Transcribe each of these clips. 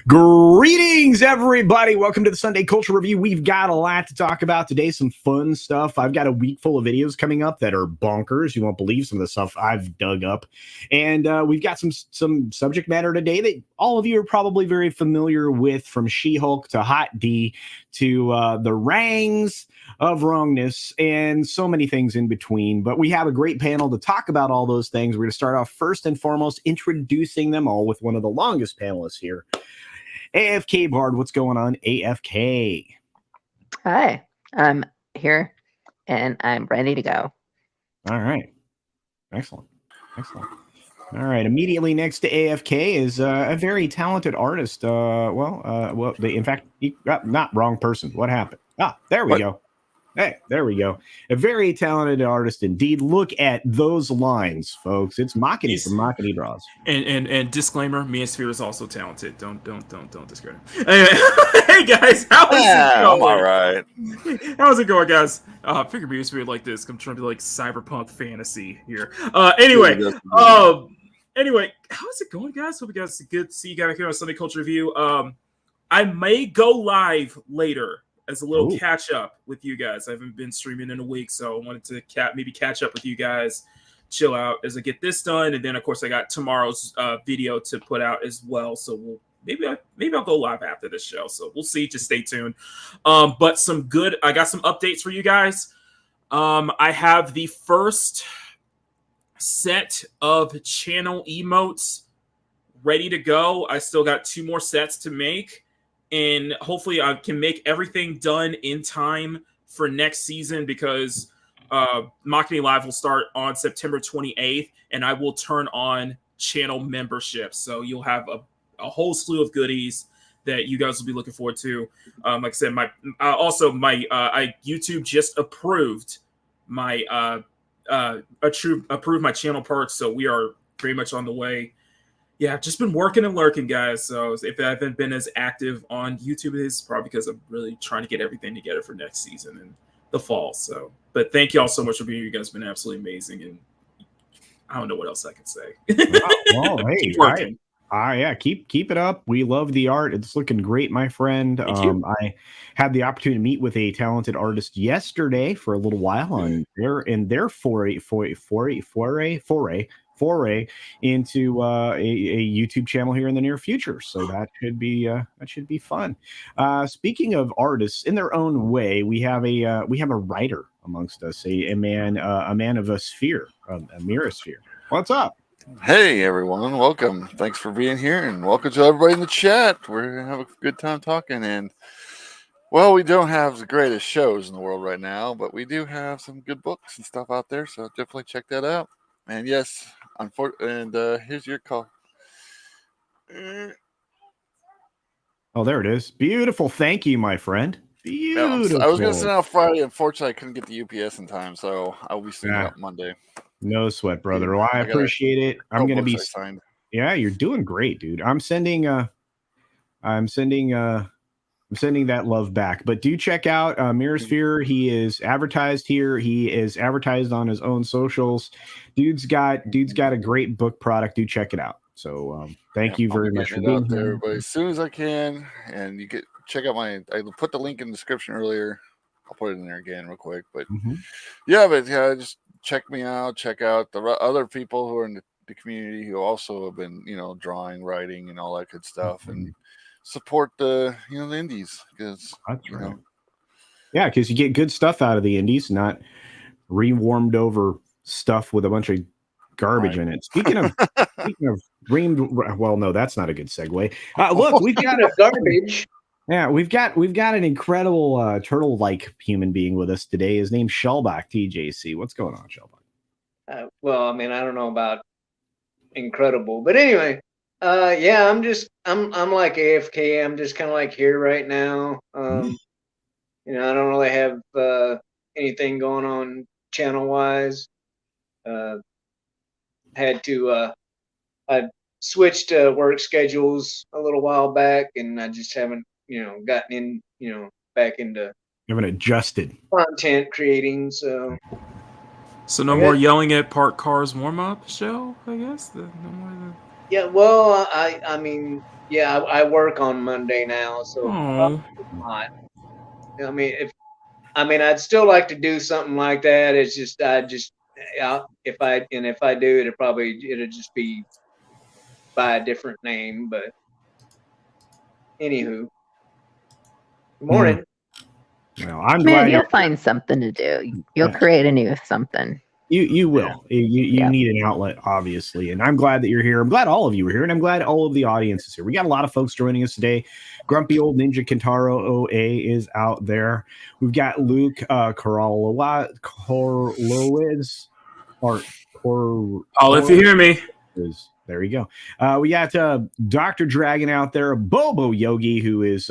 Greetings, everybody. Welcome to the Sunday Culture Review. We've got a lot to talk about today, some fun stuff. I've got a week full of videos coming up that are bonkers. You won't believe some of the stuff I've dug up. And we've got some subject matter today that all of you are probably very familiar with, from She-Hulk to Hot D to the Rangs of Wrongness and so many things in between. But we have a great panel to talk about all those things. We're going to start off first and foremost introducing them all with one of the longest panelists here. AFK Bard, what's going on, AFK? Hi, I'm here and I'm ready to go. All right. Excellent. All right. Immediately next to AFK is a very talented artist. In fact, not wrong person. What happened? There we go. Hey, there we go. A very talented artist indeed. Look at those lines, folks. It's Makini from Makini Draws. And disclaimer: Miosphere is also talented. Don't discredit. Anyway, hey guys, how's it going? I'm all right. How's it going, guys? Figure Miosphere like this. I'm trying to be like cyberpunk fantasy here. Anyway, how's it going, guys? Hope you guys good to see you guys here on Sunday Culture Review. I may go live later as a little catch up with you guys. I haven't been streaming in a week, so I wanted to maybe catch up with you guys, chill out as I get this done, and then of course I got tomorrow's video to put out as well. So maybe I'll go live after this show. So we'll see. Just stay tuned. But I got some updates for you guys. I have the first set of channel emotes ready to go. I still got 2 more sets to make. And hopefully I can make everything done in time for next season, because Makini Live will start on September 28th, and I will turn on channel membership. So you'll have a whole slew of goodies that you guys will be looking forward to. Like I said, YouTube just approved my approved my channel perks, so we are very much on the way. Yeah, I've just been working and lurking, guys. So if I haven't been as active on YouTube, it's probably because I'm really trying to get everything together for next season and the fall. So, but thank you all so much for being here. You guys have been absolutely amazing, and I don't know what else I can say. Well, hey, keep working. Keep it up. We love the art. It's looking great, my friend. I had the opportunity to meet with a talented artist yesterday for a little while on their foray into a YouTube channel here in the near future. So that should be fun. Speaking of artists in their own way, we have a writer amongst us, a man of a sphere, a Mirasphere. What's up? Hey everyone, welcome. Thanks for being here, and welcome to everybody in the chat. We're gonna have a good time talking. And well, we don't have the greatest shows in the world right now, but we do have some good books and stuff out there. So definitely check that out. And yes, here's your call. Oh, there it is. Beautiful. Thank you, my friend. Beautiful. I was going to send out Friday. Unfortunately, I couldn't get the UPS in time, so I'll be sending out Monday. No sweat, brother. Well, I appreciate it. I'm going to be signed. Yeah, you're doing great, dude. I'm sending that love back. But do check out Mirasphere. He is advertised here. He is advertised on his own socials. Dude's got a great book product. Do check it out. So thank you very much for being here, everybody. As soon as I can, and you get check out I put the link in the description earlier. I'll put it in there again real quick. But just check me out. Check out the other people who are the community who also have been, drawing, writing, and all that good stuff, and support the indies because that's right. Yeah, because you get good stuff out of the indies, not rewarmed over stuff with a bunch of garbage in it. Speaking of well, no, that's not a good segue. Look, we've got garbage. Yeah, we've got an incredible turtle-like human being with us today. His name's Shellback TJC. What's going on, Shellback? Well, I mean, I don't know about incredible, but anyway, yeah, I'm like AFK. I'm just kind of like here right now. I don't really have anything going on channel-wise. I switched work schedules a little while back, and I just haven't, gotten in, back into. You haven't adjusted content creating, so no more yelling at parked cars warm-up show, I guess. No more. Yeah, well, I mean, yeah, I work on Monday now, so probably not. I mean, I'd still like to do something like that. It's just, if I do, it'll just be by a different name. But anywho, good morning. Well, I'm glad you'll find something to do. You'll create a new something. You will. You need an outlet, obviously. And I'm glad that you're here. I'm glad all of you are here. And I'm glad all of the audience is here. We got a lot of folks joining us today. Grumpy Old Ninja Kentaro OA is out there. We've got Luke Corlowitz. If you hear me. There you go. We got Dr. Dragon out there. Bobo Yogi, who is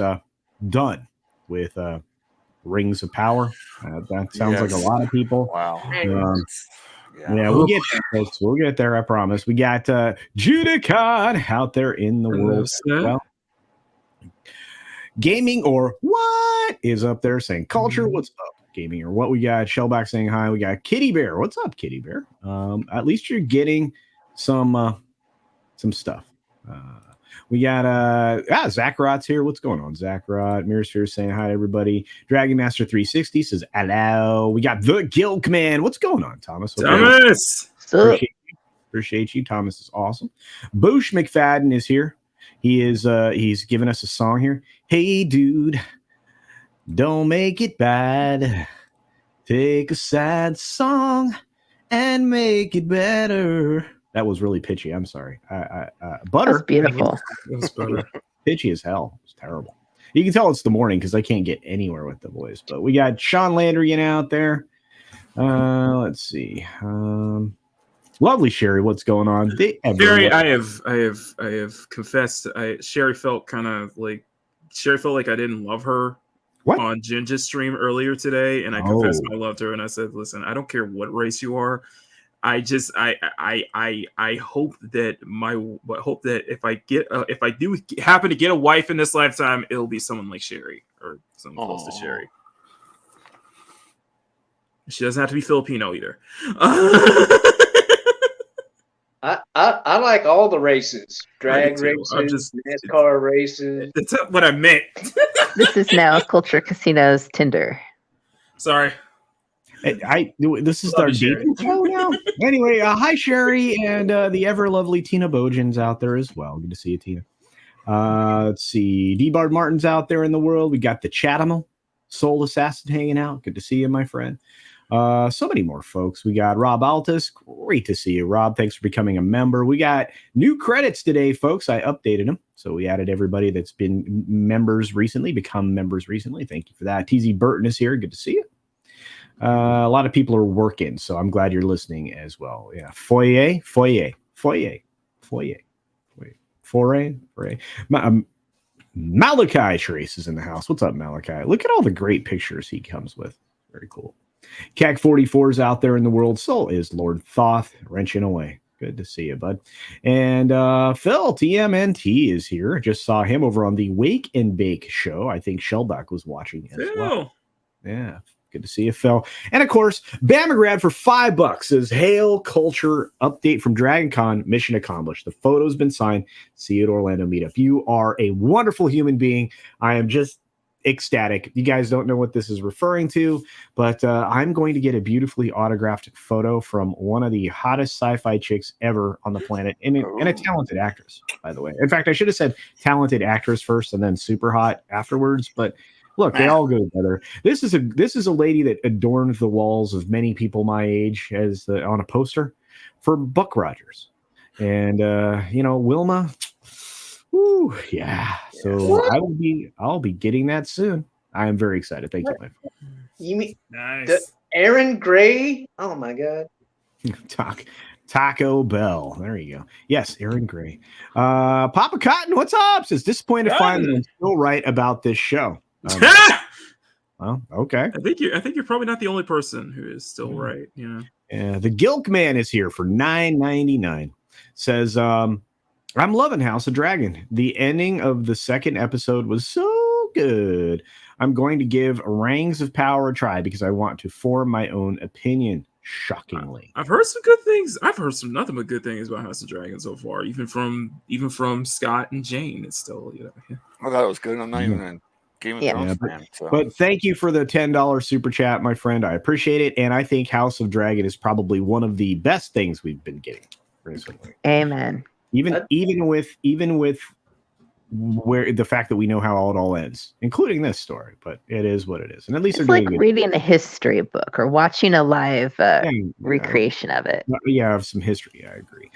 done with Rings of Power. That sounds like a lot of people. Wow. Yeah, we'll get there, folks. We'll get there, I promise. We got Judicon out there in the world. Well, Gaming or What is up there saying Culture. What's up, Gaming or What? We got Shellback saying hi. We got Kitty Bear. What's up, Kitty Bear? At least you're getting some stuff. We got Zachrot's here. What's going on, Zachrot? Mirrorsphere saying hi to everybody. Dragon Master 360 says hello. We got the Gilk Man. What's going on, Thomas? Thomas, appreciate you. Thomas is awesome. Boosh McFadden is here. He is he's giving us a song here. Hey dude, don't make it bad. Take a sad song and make it better. That was really pitchy. I'm sorry. Butter. That's beautiful. That was better. Pitchy as hell. It's terrible. You can tell it's the morning because I can't get anywhere with the voice. But we got Sean Landrian out there. Let's see. Lovely Sherry, what's going on? Sherry, I have confessed. Sherry felt like I didn't love her on Ginger's stream earlier today, and I confessed I loved her, and I said, "Listen, I don't care what race you are. I hope that if I do happen to get a wife in this lifetime, it'll be someone like Sherry or someone close to Sherry. She doesn't have to be Filipino either." I like all the races, drag races, NASCAR races. That's what I meant. This is now CultureCasino's Tinder. Sorry. This is our dating show now. Anyway, hi Sherry and the ever lovely Tina Bojan's out there as well. Good to see you, Tina. Let's see, D-Bard Martin's out there in the world. We got the Chatimal Soul Assassin hanging out. Good to see you, my friend. So many more folks. We got Rob Altus. Great to see you, Rob. Thanks for becoming a member. We got new credits today, folks. I updated them. So we added everybody that's been members recently, become members recently. Thank you for that. TZ Burton is here. Good to see you. A lot of people are working, so I'm glad you're listening as well. Yeah. Foyer. Malachi Trace is in the house. What's up, Malachi? Look at all the great pictures he comes with. Very cool. CAC 44 is out there in the world. So is Lord Thoth wrenching away. Good to see you, bud. And Phil TMNT is here. Just saw him over on the Wake and Bake show. I think Shellback was watching as well. Yeah. Good to see you, Phil. And of course, Bamagrad for $5 says, Hail Culture update from Dragon Con. Mission accomplished. The photo's been signed. See you at Orlando meetup. You are a wonderful human being. I am just ecstatic. You guys don't know what this is referring to, but I'm going to get a beautifully autographed photo from one of the hottest sci-fi chicks ever on the planet, and a talented actress, by the way. In fact, I should have said talented actress first and then super hot afterwards, but look, they all go together. This is a lady that adorned the walls of many people my age on a poster for Buck Rogers. And Wilma, woo, yeah. So I'll be getting that soon. I am very excited. Thank you, my friend. You mean Nice. Aaron Gray? Oh my God. Taco Bell. There you go. Yes, Aaron Gray. Papa Cotton, what's up? Says disappointed to find that I'm still right about this show. Well, okay. I think you're probably not the only person who is still right. Yeah. The Gilk Man is here for $9.99. Says, I'm loving House of Dragon. The ending of the second episode was so good. I'm going to give Rings of Power a try because I want to form my own opinion. Shockingly, I've heard some good things. I've heard some nothing but good things about House of Dragon so far. Even from Scott and Jane, it's still I thought it was good. I'm not even a Game of Thrones fan. But thank you for the $10 super chat, my friend. I appreciate it, and I think House of Dragon is probably one of the best things we've been getting recently. Amen. Even with where the fact that we know how it all ends, including this story, but it is what it is, and at least it's like reading a history book or watching a live recreation of it. Yeah, of some history. I agree.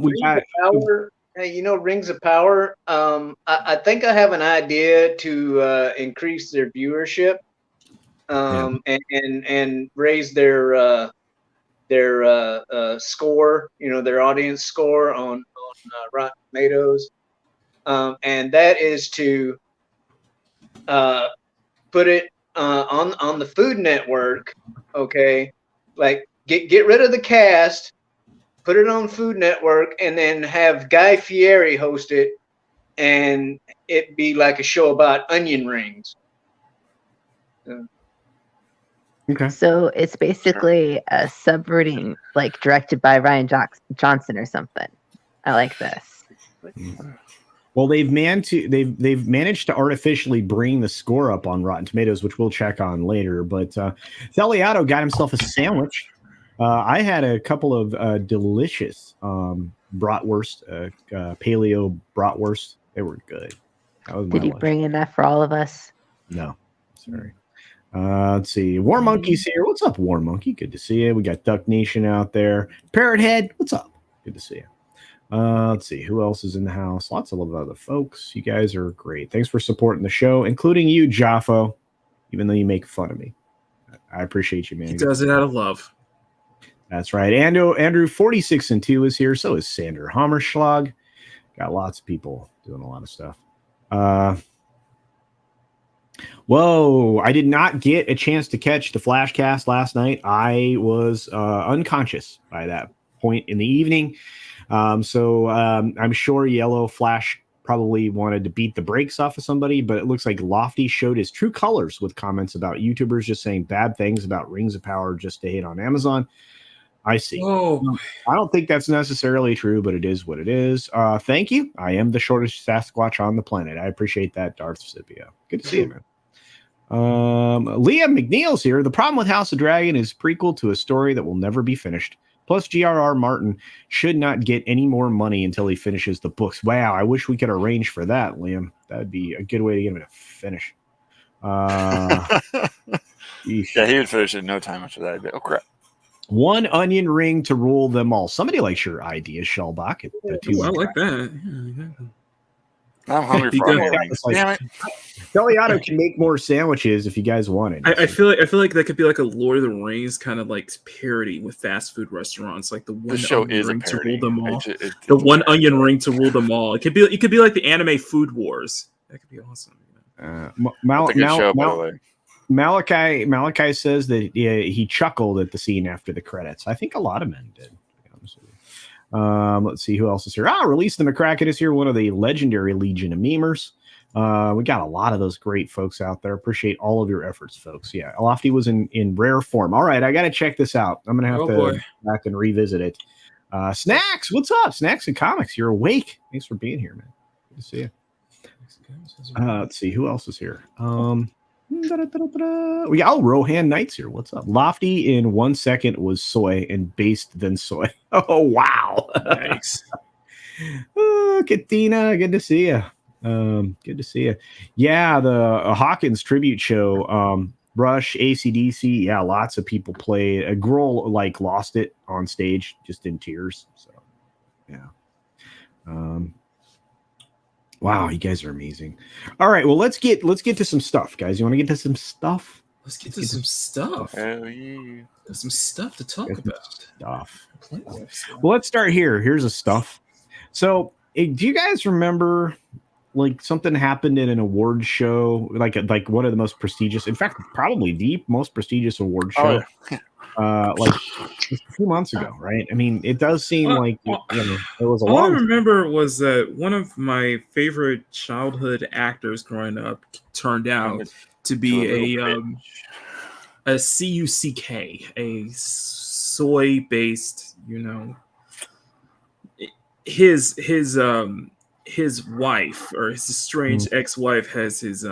We got Power. Rings of Power. I think I have an idea to increase their viewership, and raise their score. Their audience score on Rotten Tomatoes. And that is to put it on the Food Network. Okay, like get rid of the cast, put it on Food Network, and then have Guy Fieri host it, and it be like a show about onion rings. Okay. So it's basically a subverting, like directed by Ryan Johnson or something. I like this. Well, they've managed to artificially bring the score up on Rotten Tomatoes, which we'll check on later. But Theliato got himself a sandwich. I had a couple of delicious bratwurst, paleo bratwurst. They were good. Did he bring enough for all of us? No, sorry. Let's see. War Monkey's here. What's up, War Monkey? Good to see you. We got Duck Nation out there. Parrot Head, what's up? Good to see you. Let's see who else is in the house. Lots of other folks. You guys are great. Thanks for supporting the show, including you, Jaffo. Even though you make fun of me, I appreciate you, man. He does it out of love. That's right. Andrew 46 and 2 is here. So is Sander Hammerschlag. Got lots of people doing a lot of stuff. Whoa! I did not get a chance to catch the Flashcast last night. I was unconscious by that point in the evening. So I'm sure Yellow Flash probably wanted to beat the brakes off of somebody, but it looks like Lofty showed his true colors with comments about YouTubers just saying bad things about Rings of Power just to hate on Amazon. I see. Oh, I don't think that's necessarily true, but it is what it is. Thank you. I am the shortest Sasquatch on the planet. I appreciate that, Darth Scipio. Good to see you, man. Liam McNeil's here. The problem with House of Dragon is prequel to a story that will never be finished. Plus, G.R.R. Martin should not get any more money until he finishes the books. Wow, I wish we could arrange for that, Liam. That would be a good way to get him to finish. Yeah, he would finish in no time after that. Oh, crap. One onion ring to rule them all. Somebody likes your idea, Shellbach. Ooh, I like that. Yeah, exactly. I'm hungry for onion rings. Damn it. Deliato can make more sandwiches if you guys want it. I feel like that could be like a Lord of the Rings kind of like parody with fast food restaurants, like the one onion ring to rule them all. The one onion ring to rule them all. It could be like the anime Food Wars. That could be awesome. Malachi says that he chuckled at the scene after the credits. I think a lot of men did, to be honest with you. Let's see who else is here. Release the McCracken is here, one of the legendary Legion of Memers. We got a lot of those great folks out there. Appreciate all of your efforts, folks. Yeah, Lofty was in rare form. All right, I got to check this out. I'm going to have to go back and revisit it. Snacks, what's up? Snacks and Comics, you're awake. Thanks for being here, man. Good to see you. Let's see who else is here. We got Rohan Knights here. What's up? Lofty in 1 second was soy and based then soy. Oh wow! Nice. Katina, good to see you. Good to see you. Yeah, the Hawkins tribute show. Rush, AC/DC. Yeah, lots of people played. A girl like lost it on stage, just in tears. So, yeah. Wow, you guys are amazing. All right, well let's get to some stuff, guys. You want to get to some stuff? Let's get to some stuff. Hell yeah. There's some stuff to talk about. Stuff. Well, let's start here. Here's a stuff. So, do you guys remember like something happened in an award show, like one of the most prestigious, in fact, probably the most prestigious award show, like just a few months ago, right? I mean, it does seem like it was a all long I remember was that one of my favorite childhood actors growing up turned out to be a CUCK, a soy-based, his wife or his strange ex-wife has his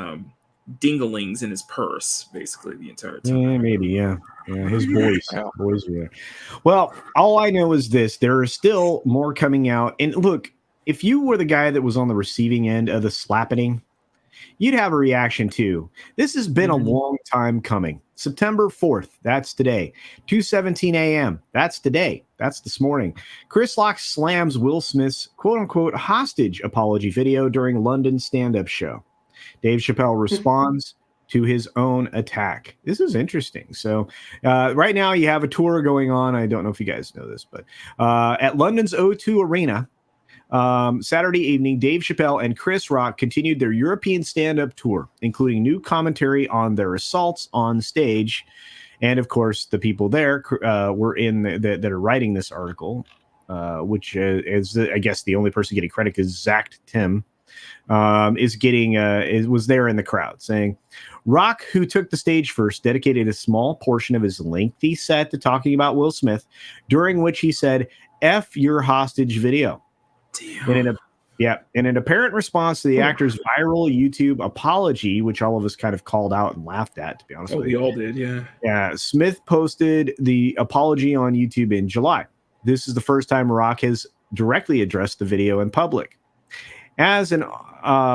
dinglings in his purse basically the entire time. Yeah, maybe, yeah. His boys are there. Well, all I know is this: there are still more coming out. And look, if you were the guy that was on the receiving end of the slapping, you'd have a reaction too. This has been a long time coming. September 4th, that's today. 2:17 a.m., that's today. That's this morning. Chris Rock slams Will Smith's quote-unquote hostage apology video during London stand-up show. Dave Chappelle responds to his own attack. This is interesting. So right now you have a tour going on. I don't know if you guys know this, but at London's O2 Arena, Saturday evening, Dave Chappelle and Chris Rock continued their European stand-up tour, including new commentary on their assaults on stage. And of course, the people there were that are writing this article, which is, I guess, the only person getting credit is Zach Tim, was there in the crowd saying, Rock, who took the stage first, dedicated a small portion of his lengthy set to talking about Will Smith, during which he said, "F your hostage video." Damn. In an apparent response to the actor's viral YouTube apology, which all of us kind of called out and laughed at, to be honest with you. We all did, yeah. Yeah, Smith posted the apology on YouTube in July. This is the first time Rock has directly addressed the video in public. As in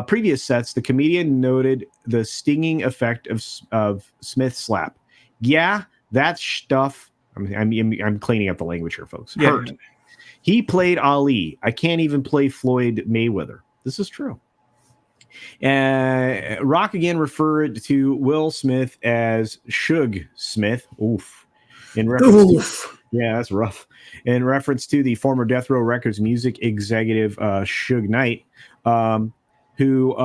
previous sets, the comedian noted the stinging effect of Smith's slap. Yeah, that stuff. I'm cleaning up the language here, folks. Yeah. Hurt. He played Ali. I can't even play Floyd Mayweather. This is true. Rock again referred to Will Smith as Suge Smith. Oof. In reference to, yeah, that's rough. In reference to the former Death Row Records music executive Suge Knight, who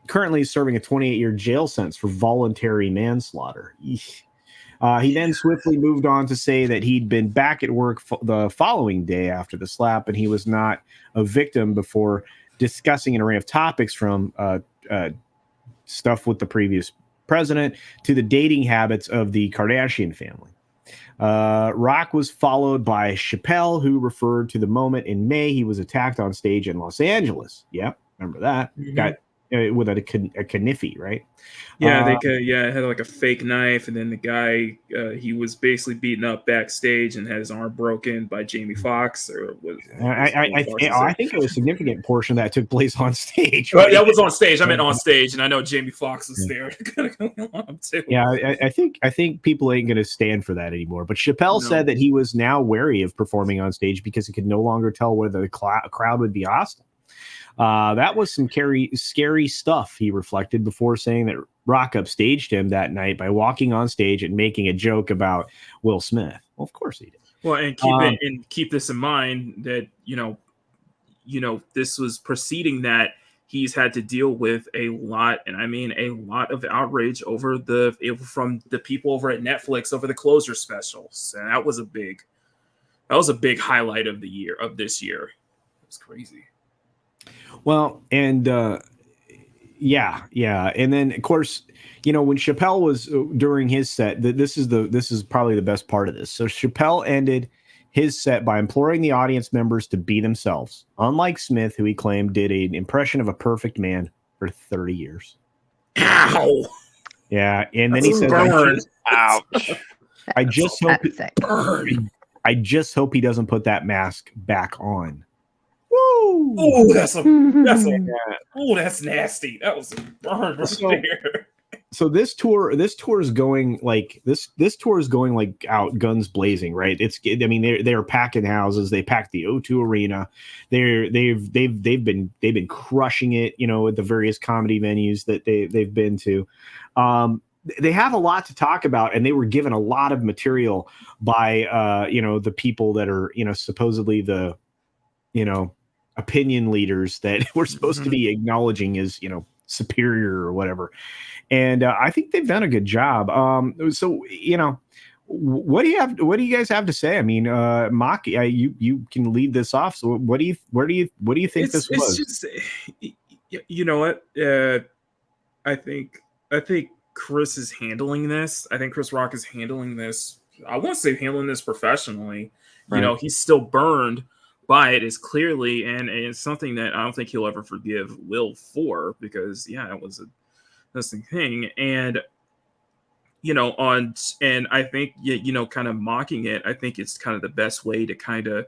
currently is serving a 28-year jail sentence for voluntary manslaughter. He then swiftly moved on to say that he'd been back at work the following day after the slap, and he was not a victim, before discussing an array of topics from stuff with the previous president to the dating habits of the Kardashian family. Rock was followed by Chappelle, who referred to the moment in May he was attacked on stage in Los Angeles. Yep, remember that. Mm-hmm. Got with a knife, right? Yeah, it had like a fake knife, and then the guy he was basically beaten up backstage and had his arm broken by Jamie Foxx. I think it was a significant portion of that took place on stage. Right? That was on stage. I meant on stage, and I know Jamie Foxx was there. Too. Yeah, I think people ain't going to stand for that anymore. But Chappelle said that he was now wary of performing on stage because he could no longer tell whether the crowd would be hostile. That was some scary stuff, he reflected, before saying that Rock upstaged him that night by walking on stage and making a joke about Will Smith. Well, of course he did. Well, and keep this in mind that this was preceding that he's had to deal with a lot, and I mean a lot of outrage from the people over at Netflix over the Closer specials, and that was a big highlight of this year. It was crazy. Well, and yeah, and then of course, when Chappelle was during his set, this is probably the best part of this. So Chappelle ended his set by imploring the audience members to be themselves, unlike Smith, who he claimed did an impression of a perfect man for 30 years. Ow! Yeah, and then That's he says, Ouch. I just hope Burn. I just hope he doesn't put that mask back on. Woo! Oh, that's nasty. That was a burn right there. So this tour is going like this tour is going like out guns blazing, right? They're packing houses. They packed the O2 Arena. They've been crushing it, at the various comedy venues that they've been to. They have a lot to talk about, and they were given a lot of material by the people that are supposedly the opinion leaders that we're supposed to be acknowledging as superior or whatever. And I think they've done a good job. So what do you guys have to say? I mean, Mock, you can lead this off. So what do you think this was? It's just, you know what? I think Chris is handling this. I think Chris Rock is handling this. I want to say handling this professionally. Right. He's still burned by it is clearly, and it's something that I don't think he'll ever forgive Will for, because it was a thing. And and I think kind of mocking it, I think it's kind of the best way to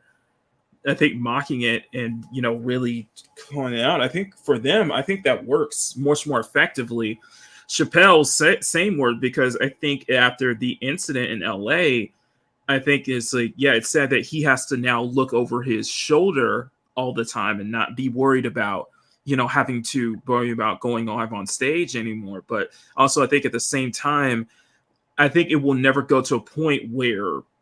mocking it and really calling it out. I think for them, I think that works much more effectively. Chappelle's same word, because I think after the incident in LA, I think it's like, it's sad that he has to now look over his shoulder all the time and not be worried about, having to worry about going live on stage anymore. But also, I think at the same time, I think it will never go to a point where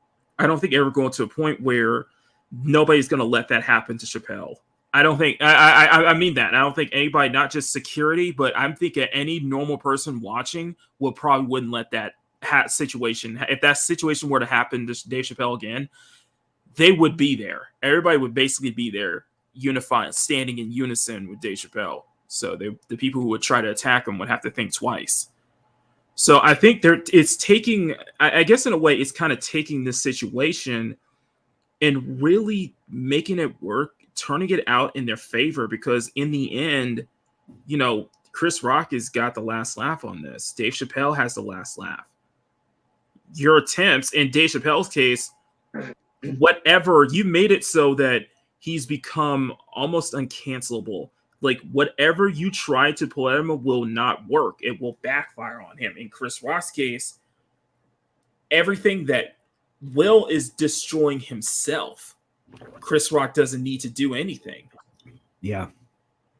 nobody's going to let that happen to Chappelle. I don't think, I mean that. I don't think anybody, not just security, but I'm thinking any normal person watching wouldn't let that situation. If that situation were to happen to Dave Chappelle again, they would be there. Everybody would basically be there, unified, standing in unison with Dave Chappelle. So the people who would try to attack him would have to think twice. So I think it's taking, I guess in a way, it's kind of taking this situation and really making it work, turning it out in their favor, because in the end, Chris Rock has got the last laugh on this. Dave Chappelle has the last laugh. Your attempts, in Dave Chappelle's case, whatever, you made it so that he's become almost uncancelable. Like, whatever you try to pull at him will not work. It will backfire on him. In Chris Rock's case, everything that Will is destroying himself. Chris Rock doesn't need to do anything. Yeah.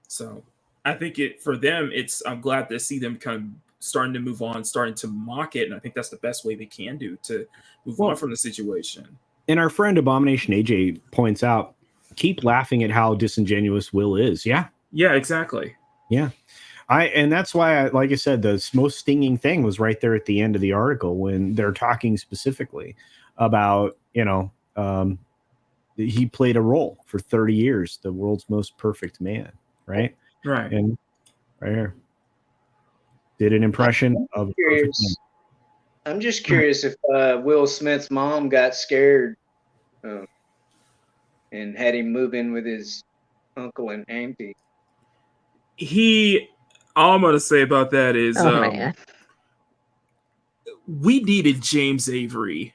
So I think for them, I'm glad to see them kind of starting to move on, starting to mock it. And I think that's the best way they can do to move on from the situation. And our friend Abomination AJ points out, keep laughing at how disingenuous Will is. Yeah. Yeah, exactly. Yeah. And that's why, like I said, the most stinging thing was right there at the end of the article when they're talking specifically about, he played a role for 30 years, the world's most perfect man. Right. Right. And right here. Did an impression of. I'm just curious if Will Smith's mom got scared and had him move in with his uncle and auntie. All I'm going to say about that is man. We needed James Avery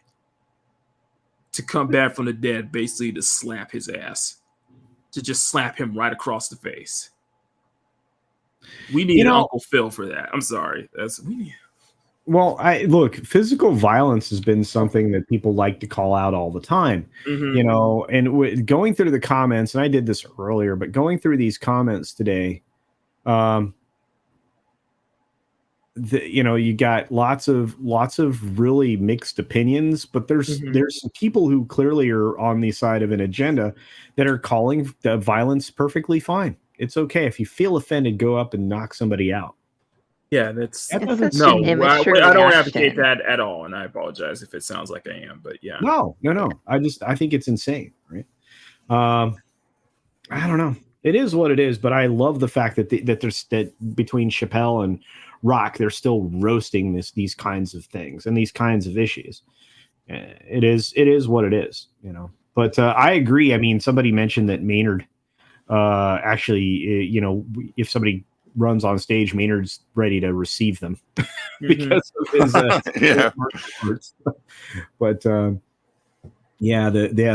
to come back from the dead, basically to slap his ass, to just slap him right across the face. We need Uncle Phil for that. I'm sorry. Well, look, physical violence has been something that people like to call out all the time, and going through the comments, and I did this earlier, but going through these comments today, you got lots of really mixed opinions, but there's some people who clearly are on the side of an agenda that are calling the violence perfectly fine. It's okay. If you feel offended, go up and knock somebody out. Yeah, I don't advocate that at all, and I apologize if it sounds like I am, but yeah. No. I think it's insane, right? I don't know. It is what it is, but I love the fact that that between Chappelle and Rock, they're still roasting these kinds of things and these kinds of issues. It is what it is, But I agree. I mean, somebody mentioned that Maynard actually, if somebody runs on stage, Maynard's ready to receive them because of his Yeah. martial arts. But yeah, the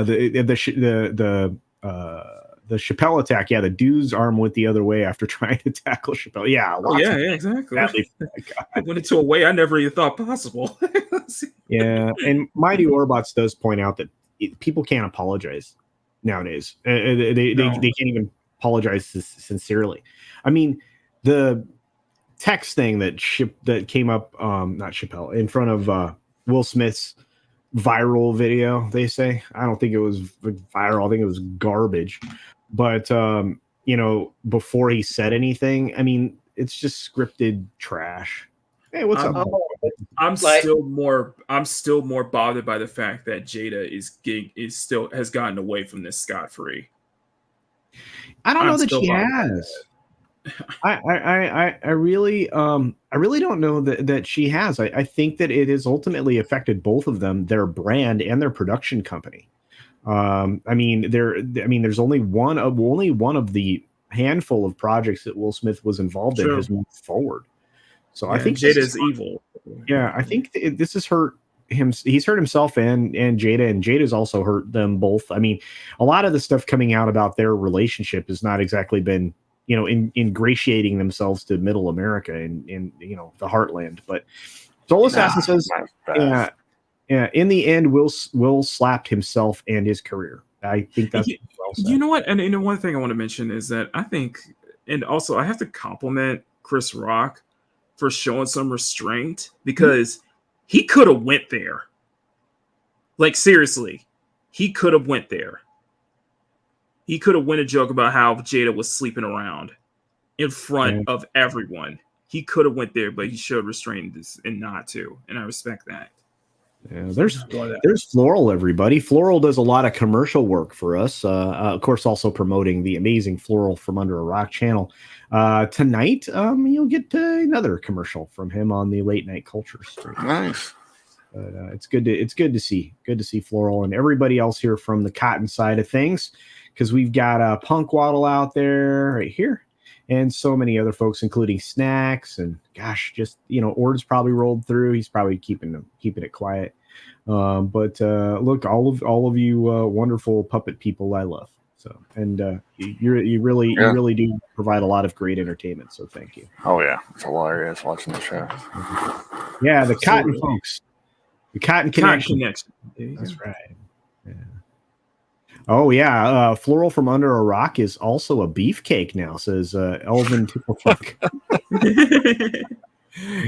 Chappelle attack. Yeah, the dude's arm went the other way after trying to tackle Chappelle. Yeah, Exactly. badly. I went into a way I never even thought possible. Yeah, and Mighty Orbots does point out that people can't apologize nowadays. They can't even apologize sincerely. I mean, the text thing that came up, not Chappelle, in front of Will Smith's viral video. They say, I don't think it was viral. I think it was garbage. But before he said anything, I mean, it's just scripted trash. Hey, what's up? I'm still more bothered by the fact that Jada has gotten away from this scot-free. I don't know that she has. I really don't know that she has. I think that it has ultimately affected both of them, their brand and their production company. There's only one of the handful of projects that Will Smith was involved in has moved forward. So I think Jada's evil. Yeah, I think this has hurt him. He's hurt himself and Jada's also hurt them both. I mean, a lot of the stuff coming out about their relationship has not exactly been, ingratiating themselves to Middle America and in the heartland. But Soul Assassin says, yeah. In the end, Will slapped himself and his career. I think that's well said. You know what? And one thing I want to mention is that I think, and also I have to compliment Chris Rock for showing some restraint, because he could have went there. Like, seriously, he could have went there. He could have went a joke about how Jada was sleeping around in front of everyone. He could have went there, but he showed restraint and not to, and I respect that. Yeah, there's Floral, everybody. Floral does a lot of commercial work for us. Of course, also promoting the amazing Floral from Under a Rock channel. Tonight, you'll get another commercial from him on the Late Night Culture stream. Nice. But it's good to see Floral and everybody else here from the cotton side of things, because we've got Punk Waddle out there right here, and so many other folks, including Snacks, and gosh, just Ord's probably rolled through. He's probably keeping it quiet. But look, all of you wonderful puppet people I love. So, and you really do provide a lot of great entertainment. So thank you. Oh yeah, it's hilarious watching the show. Yeah, the Cotton folks, the Cotton Connection. That's right. Yeah. Oh yeah, Floral from Under a Rock is also a beefcake now, says Elvin Tickle Trunk.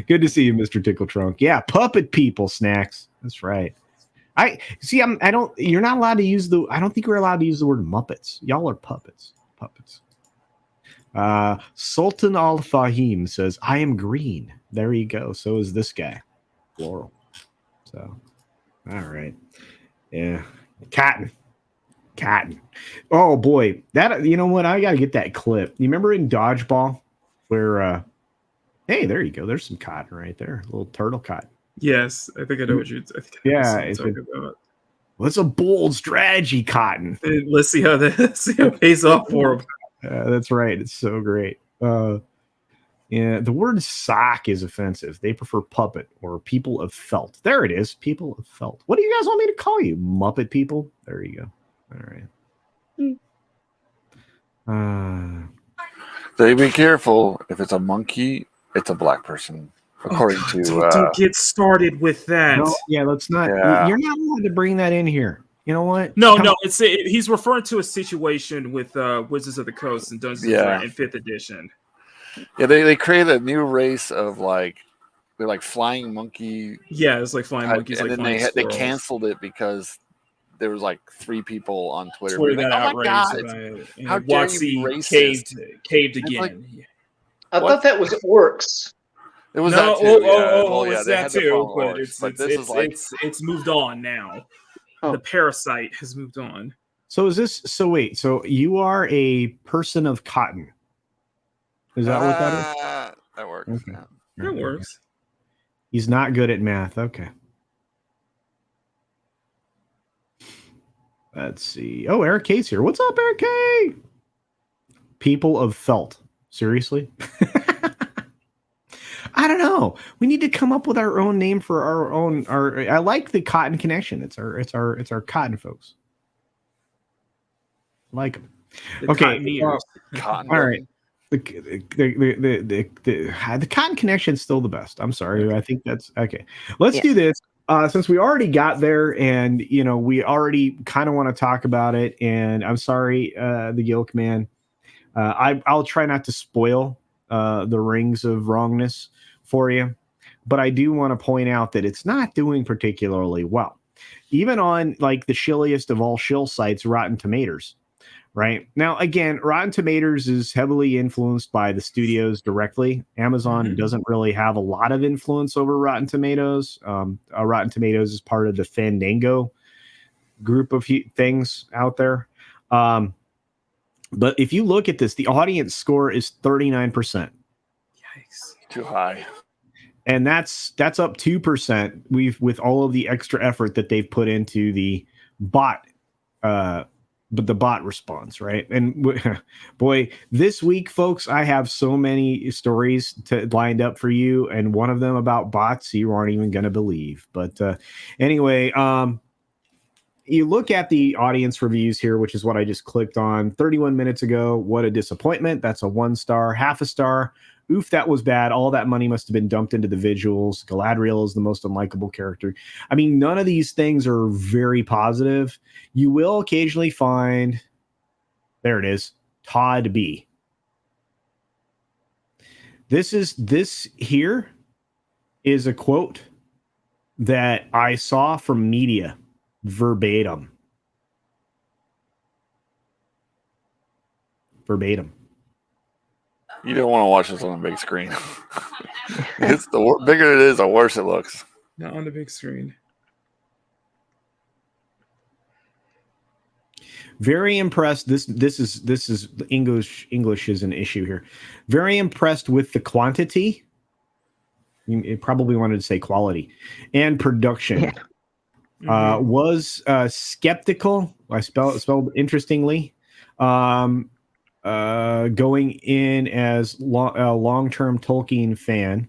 Good to see you, Mr. Tickle Trunk. Yeah, puppet people, Snacks. That's right. You're not allowed to use I don't think we're allowed to use the word Muppets. Y'all are puppets. Sultan Al Fahim says, I am green. There you go. So is this guy, Floral. So, all right. Yeah. Cotton. Oh boy. That, you know what? I got to get that clip. You remember in Dodgeball where, hey, there you go. There's some cotton right there. A little turtle cotton. Yes, I think I know what you're talking about. Well, it's a bold strategy, Cotton. Let's see how it pays off for him. That's right. It's so great. Yeah, the word sock is offensive. They prefer puppet or people of felt. There it is. People of felt. What do you guys want me to call you? Muppet people? There you go. All right. They be careful. If it's a monkey, it's a black person. According to don't get started with that. No, yeah, let's not. Yeah. You're not allowed to bring that in here. You know what? No. He's referring to a situation with Wizards of the Coast and Dungeons and Dragons in 5th edition. Yeah, they created a new race of they're like flying monkey. Yeah, it's like flying monkeys. And like then they canceled it because there was like 3 people on Twitter got outraged by it. How dare you be racist? Caved again. I thought that was orcs. It was that too. It's that too. But it's moved on now. Oh. The parasite has moved on. So is this? So wait. So you are a person of cotton. Is that what that is? That works. Okay. Yeah. That works. He's not good at math. Okay. Let's see. Oh, Eric K's here. What's up, Eric K? People of felt. Seriously? I don't know. We need to come up with our own name for our own. I like the Cotton Connection. It's our cotton folks. Like them. The Okay. Cottoneers. Cotton. All right. The Cotton Connection is still the best. I'm sorry. Okay. I think that's okay. Let's Yeah. do this. Since we already got there, and we already kind of want to talk about it. And I'm sorry, the Gilk man. I'll try not to spoil the rings of wrongness for you, but I do want to point out that it's not doing particularly well, even on like the shilliest of all shill sites, Rotten Tomatoes. Right now, again, Rotten Tomatoes is heavily influenced by the studios directly. Amazon doesn't really have a lot of influence over Rotten Tomatoes. Rotten Tomatoes is part of the Fandango group of things out there. But if you look at this, the audience score is 39%. Yikes. Too high. And that's up 2% with all of the extra effort that they've put into the bot but the bot response, right? And boy, this week, folks, I have so many stories lined up for you, and one of them about bots you aren't even going to believe. But anyway, you look at the audience reviews here, which is what I just clicked on 31 minutes ago. What a disappointment. That's a 1 star, half a star. Oof, that was bad. All that money must have been dumped into the visuals. Galadriel is the most unlikable character. I mean, none of these things are very positive. You will occasionally find, there it is, Todd B. This here is a quote that I saw from media verbatim. You don't want to watch this on a big screen. It's the bigger it is, the worse it looks. Not on the big screen. Very impressed. This is English is an issue here. Very impressed with the quantity. You probably wanted to say quality and production. Yeah. Was skeptical. I spelled interestingly. Going in as a long-term Tolkien fan.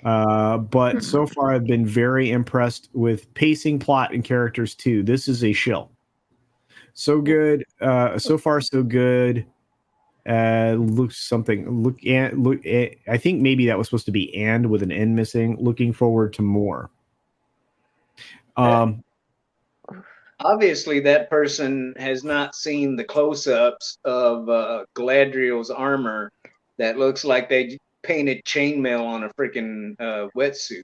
But so far I've been very impressed with pacing, plot, and characters too. This is a shill. So good. So far so good. I think maybe that was supposed to be and with an N missing. Looking forward to more. Obviously, that person has not seen the close-ups of Galadriel's armor that looks like they painted chainmail on a freaking wetsuit.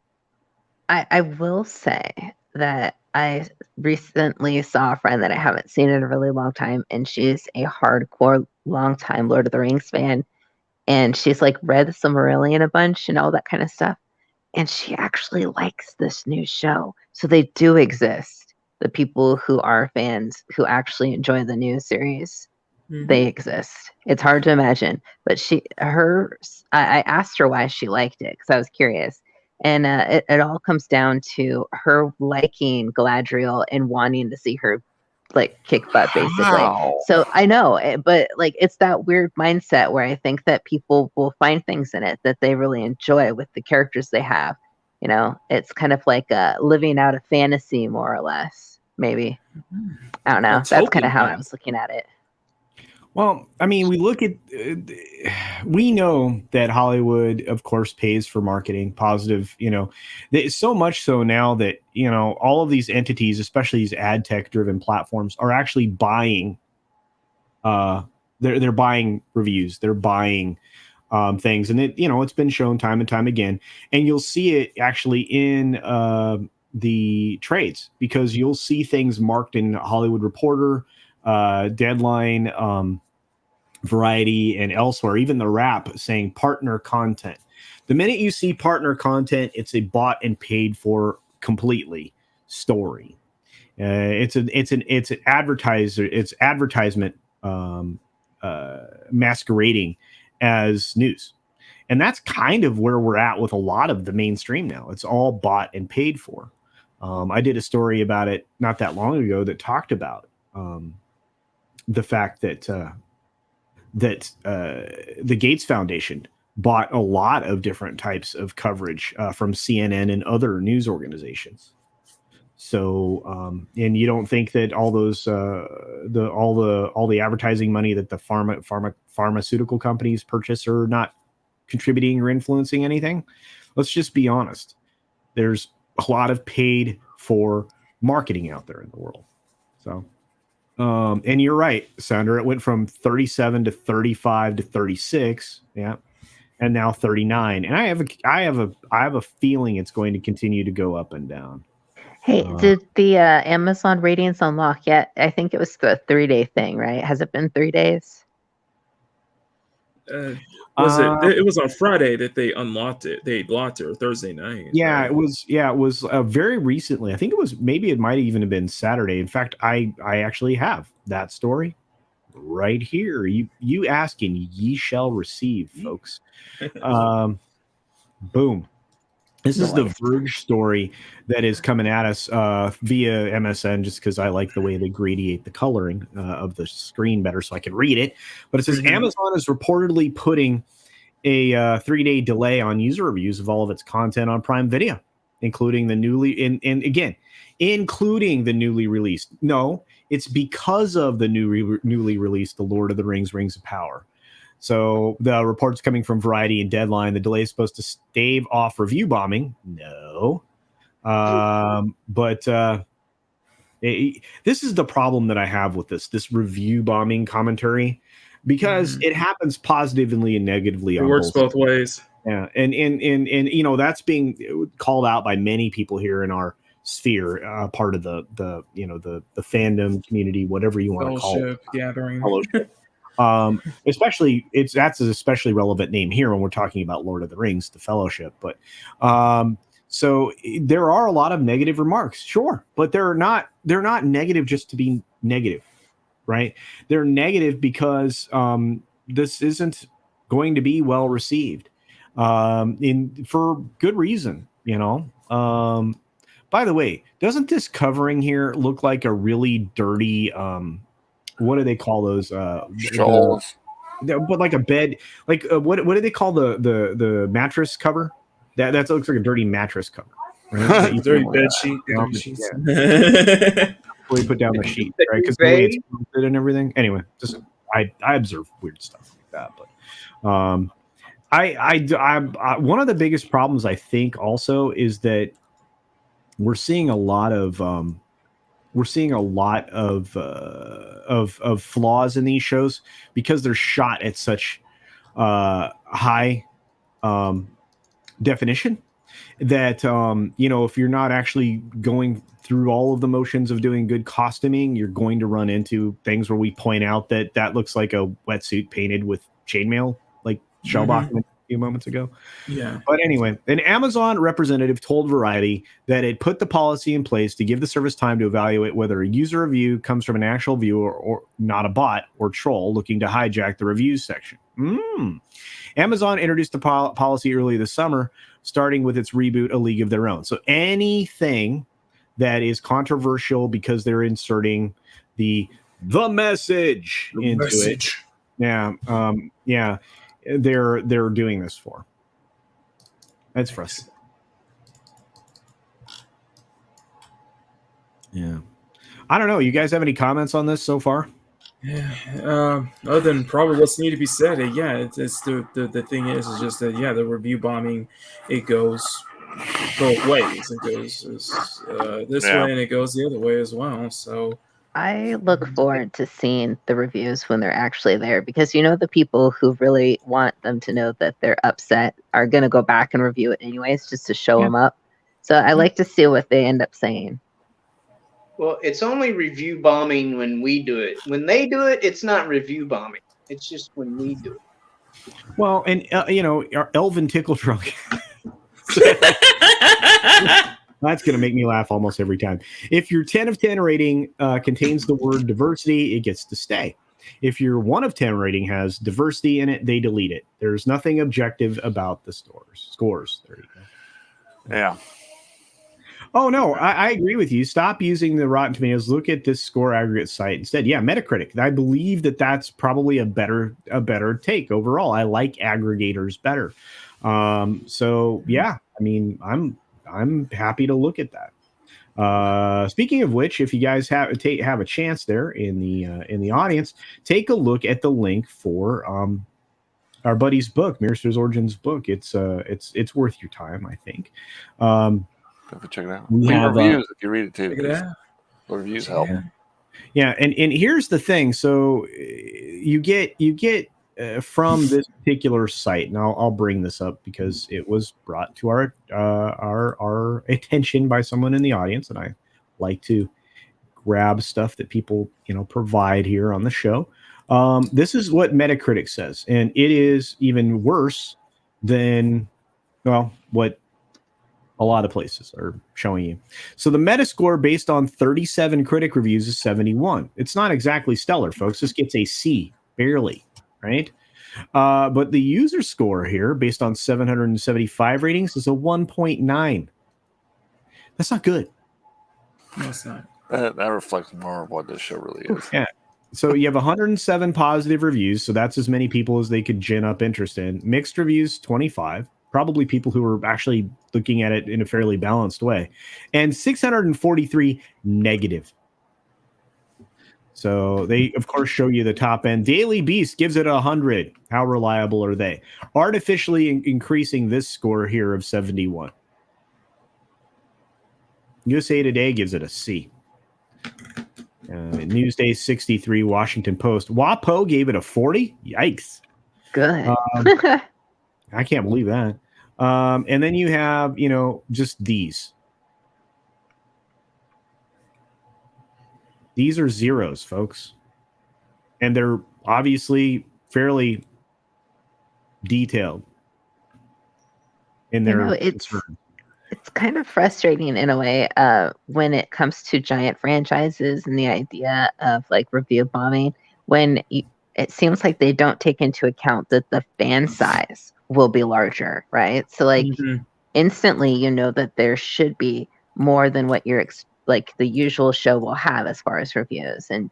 I will say that I recently saw a friend that I haven't seen in a really long time, and she's a hardcore, long-time Lord of the Rings fan, and she's like read the Silmarillion a bunch and all that kind of stuff, and she actually likes this new show. So they do exist. The people who are fans who actually enjoy the new series, they exist. It's hard to imagine, but I asked her why she liked it because I was curious. And it all comes down to her liking Galadriel and wanting to see her like kick butt, basically. Wow. So I know, but like it's that weird mindset where I think that people will find things in it that they really enjoy with the characters they have. You know, it's kind of like living out a fantasy, more or less. Maybe. I don't know. That's kind of how I was looking at it. Well, I mean, we look at, we know that Hollywood, of course, pays for marketing, positive, so much so now that, all of these entities, especially these ad tech driven platforms, are actually buying, they're buying reviews, they're buying things. And it's been shown time and time again. And you'll see it actually in the trades, because you'll see things marked in Hollywood Reporter, Deadline, Variety, and elsewhere, even the Wrap, saying partner content. The minute you see partner content, it's a bought and paid for completely story. It's an advertiser. It's advertisement masquerading as news, and that's kind of where we're at with a lot of the mainstream now. It's all bought and paid for. I did a story about it not that long ago that talked about the fact that the Gates Foundation bought a lot of different types of coverage from CNN and other news organizations. So, and you don't think that all those all the advertising money that the pharmaceutical companies purchase are not contributing or influencing anything? Let's just be honest. There's a lot of paid for marketing out there in the world. So, and you're right, Sandra. It went from 37 to 35 to 36. Yeah. And now 39. And I have a feeling it's going to continue to go up and down. Hey, did the Amazon ratings unlock yet? I think it was the 3-day thing, right? Has it been 3 days? It was on Friday that they unlocked it. They blocked it, or Thursday night. Yeah, right? it was very recently. I think it might even have been Saturday. In fact, I actually have that story right here. You ask and ye shall receive, folks. Boom. This is the Verge story that is coming at us via MSN, just because I like the way they gradiate the coloring of the screen better so I can read it. But it says Amazon is reportedly putting a 3-day delay on user reviews of all of its content on Prime Video, including the including the newly released. No, it's because of the newly released The Lord of the Rings, Rings of Power. So the reports coming from Variety and Deadline, the delay is supposed to stave off review bombing. No. But this is the problem that I have with this review bombing commentary, because it happens positively and negatively. It works both ways. Yeah. And you know, that's being called out by many people here in our sphere, part of the fandom community, whatever you want to call it. Gathering. Especially that's an especially relevant name here when we're talking about Lord of the Rings, the Fellowship. But so there are a lot of negative remarks, sure, but they're not negative just to be negative, right? They're negative because this isn't going to be well received, for good reason, you know. By the way, doesn't this covering here look like a really dirty what do they call those? Shawls. But like a bed, like what do they call the mattress cover? That looks like a dirty mattress cover. Right? Dirty bed sheet. Dirty sheets. We put down the sheet, right? Because the way it's mounted and everything. Anyway, just I observe weird stuff like that. But I one of the biggest problems I think also is that we're seeing a lot of flaws in these shows because they're shot at such high definition that if you're not actually going through all of the motions of doing good costuming, you're going to run into things where we point out that looks like a wetsuit painted with chainmail, like Shellbach a few moments ago. Yeah. But anyway, an Amazon representative told Variety that it put the policy in place to give the service time to evaluate whether a user review comes from an actual viewer or not a bot or troll looking to hijack the reviews section. Amazon introduced the policy early this summer, starting with its reboot, A League of Their Own. So anything that is controversial because they're inserting the message into it. Yeah. They're doing this for. That's frustrating. Yeah. I don't know. You guys have any comments on this so far? Yeah. Other than probably what's need to be said, it's the thing is just that the review bombing, it goes both ways. It goes this way and it goes the other way as well. So I look forward to seeing the reviews when they're actually there, because the people who really want them to know that they're upset are going to go back and review it anyways, just to show them up. So I like to see what they end up saying. Well, it's only review bombing when we do it. When they do it, it's not review bombing. It's just when we do it. Well, and our Elvin Tickle Trunk. That's going to make me laugh almost every time. If your 10 of 10 rating contains the word diversity, it gets to stay. If your 1 of 10 rating has diversity in it, they delete it. There's nothing objective about the scores. There you go. Yeah. Oh no, I agree with you. Stop using the Rotten Tomatoes. Look at this score aggregate site instead. Yeah, Metacritic. I believe that's probably a better take overall. I like aggregators better. So yeah, I mean, I'm happy to look at that. Speaking of which, if you guys have a chance there in the audience, take a look at the link for our buddy's book, Mirror's Origins book. It's worth your time, I think. Have to check it out. We Leave have, reviews if you read it too. Check it out. The reviews help. Yeah, and here's the thing. So you get from this particular site, and I'll bring this up because it was brought to our attention by someone in the audience, and I like to grab stuff that people provide here on the show. This is what Metacritic says, and it is even worse than what a lot of places are showing you. So the Metascore based on 37 critic reviews is 71. It's not exactly stellar, folks. This gets a C, barely, right? But the user score here, based on 775 ratings, is a 1.9. That's not good. No, it's not. That reflects more of what this show really is. Yeah. So you have 107 positive reviews, so that's as many people as they could gin up interest in. Mixed reviews, 25. Probably people who are actually looking at it in a fairly balanced way. And 643 negative. So they, of course, show you the top end. Daily Beast gives it 100. How reliable are they? Artificially increasing this score here of 71. USA Today gives it a C. Newsday 63, Washington Post. WAPO gave it a 40. Yikes. Good. I can't believe that. And then you have, just these. These are zeros, folks. And they're obviously fairly detailed in their it's kind of frustrating in a way when it comes to giant franchises and the idea of like review bombing, when it seems like they don't take into account that the fan size will be larger, right? So like instantly that there should be more than what like the usual show will have as far as reviews, and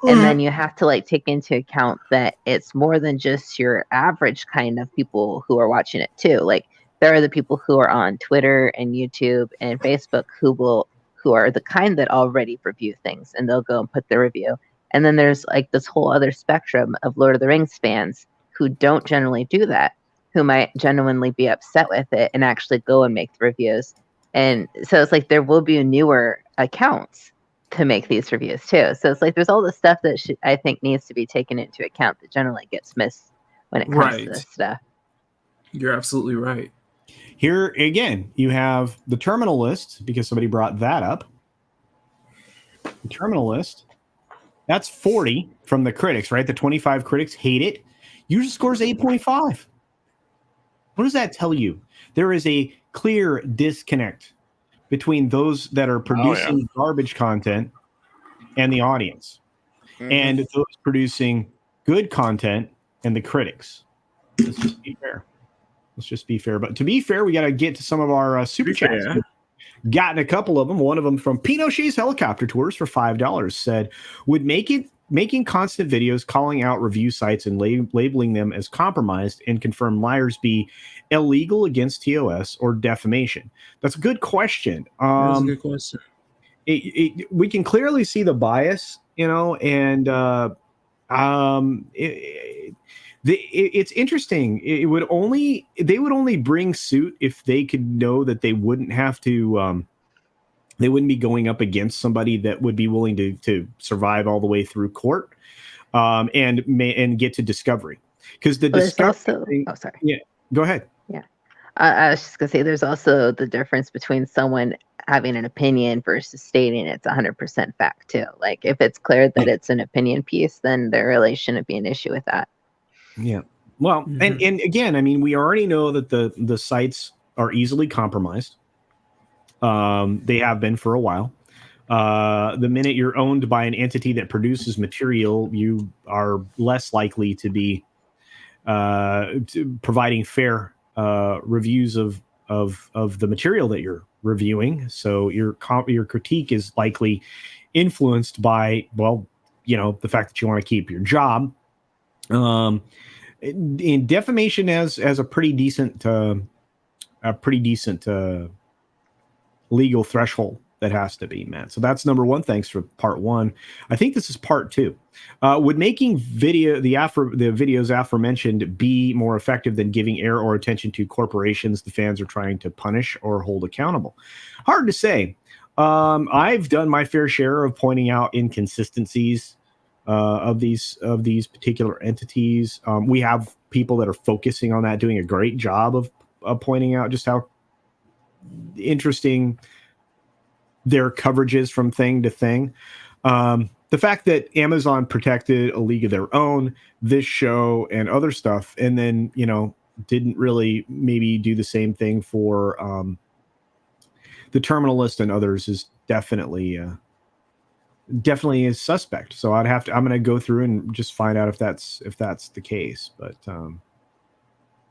then you have to like take into account that it's more than just your average kind of people who are watching it too. Like there are the people who are on Twitter and YouTube and Facebook who are the kind that already review things, and they'll go and put their review. And then there's like this whole other spectrum of Lord of the Rings fans who don't generally do that, who might genuinely be upset with it and actually go and make the reviews. And so it's like there will be newer accounts to make these reviews too. So it's like there's all this stuff that I think needs to be taken into account that generally gets missed when it comes to this stuff. You're absolutely right. Here again, you have the terminal list, because somebody brought that up. The terminal list, that's 40 from the critics, right? The 25 critics hate it. User score is 8.5. What does that tell you? There is a clear disconnect between those that are producing garbage content and the audience, and those producing good content and the critics. Let's just be fair. But to be fair, we got to get to some of our super chats. Gotten a couple of them. One of them from Pinochet's Helicopter Tours for $5 said, would making constant videos calling out review sites and labeling them as compromised and confirmed liars be illegal against TOS or defamation? That's a good question. That's a good question. We can clearly see the bias, and it's interesting. They would only bring suit if they could know that they wouldn't have to. They wouldn't be going up against somebody that would be willing to survive all the way through court, and get to discovery. Because the discovery. Sorry. Yeah, go ahead. Yeah, I was just gonna say there's also the difference between someone having an opinion versus stating it's 100% fact too. Like if it's clear that it's an opinion piece, then there really shouldn't be an issue with that. Yeah. Well, and again, I mean, we already know that the sites are easily compromised. They have been for a while. The minute you're owned by an entity that produces material, you are less likely to be providing fair reviews of of the material that you're reviewing. So your critique is likely influenced by, well, the fact that you want to keep your job. In defamation has a pretty decent legal threshold that has to be met. So that's number one. Thanks for part one. I think this is part two. Would making the videos aforementioned be more effective than giving air or attention to corporations the fans are trying to punish or hold accountable? Hard to say. I've done my fair share of pointing out inconsistencies of these particular entities. We have people that are focusing on that, doing a great job of pointing out just how interesting their coverage is from thing to thing. The fact that Amazon protected A League of Their Own, this show, and other stuff, and then didn't really maybe do the same thing for the Terminal List and others is definitely is suspect. So I'm going to go through and just find out if that's the case. But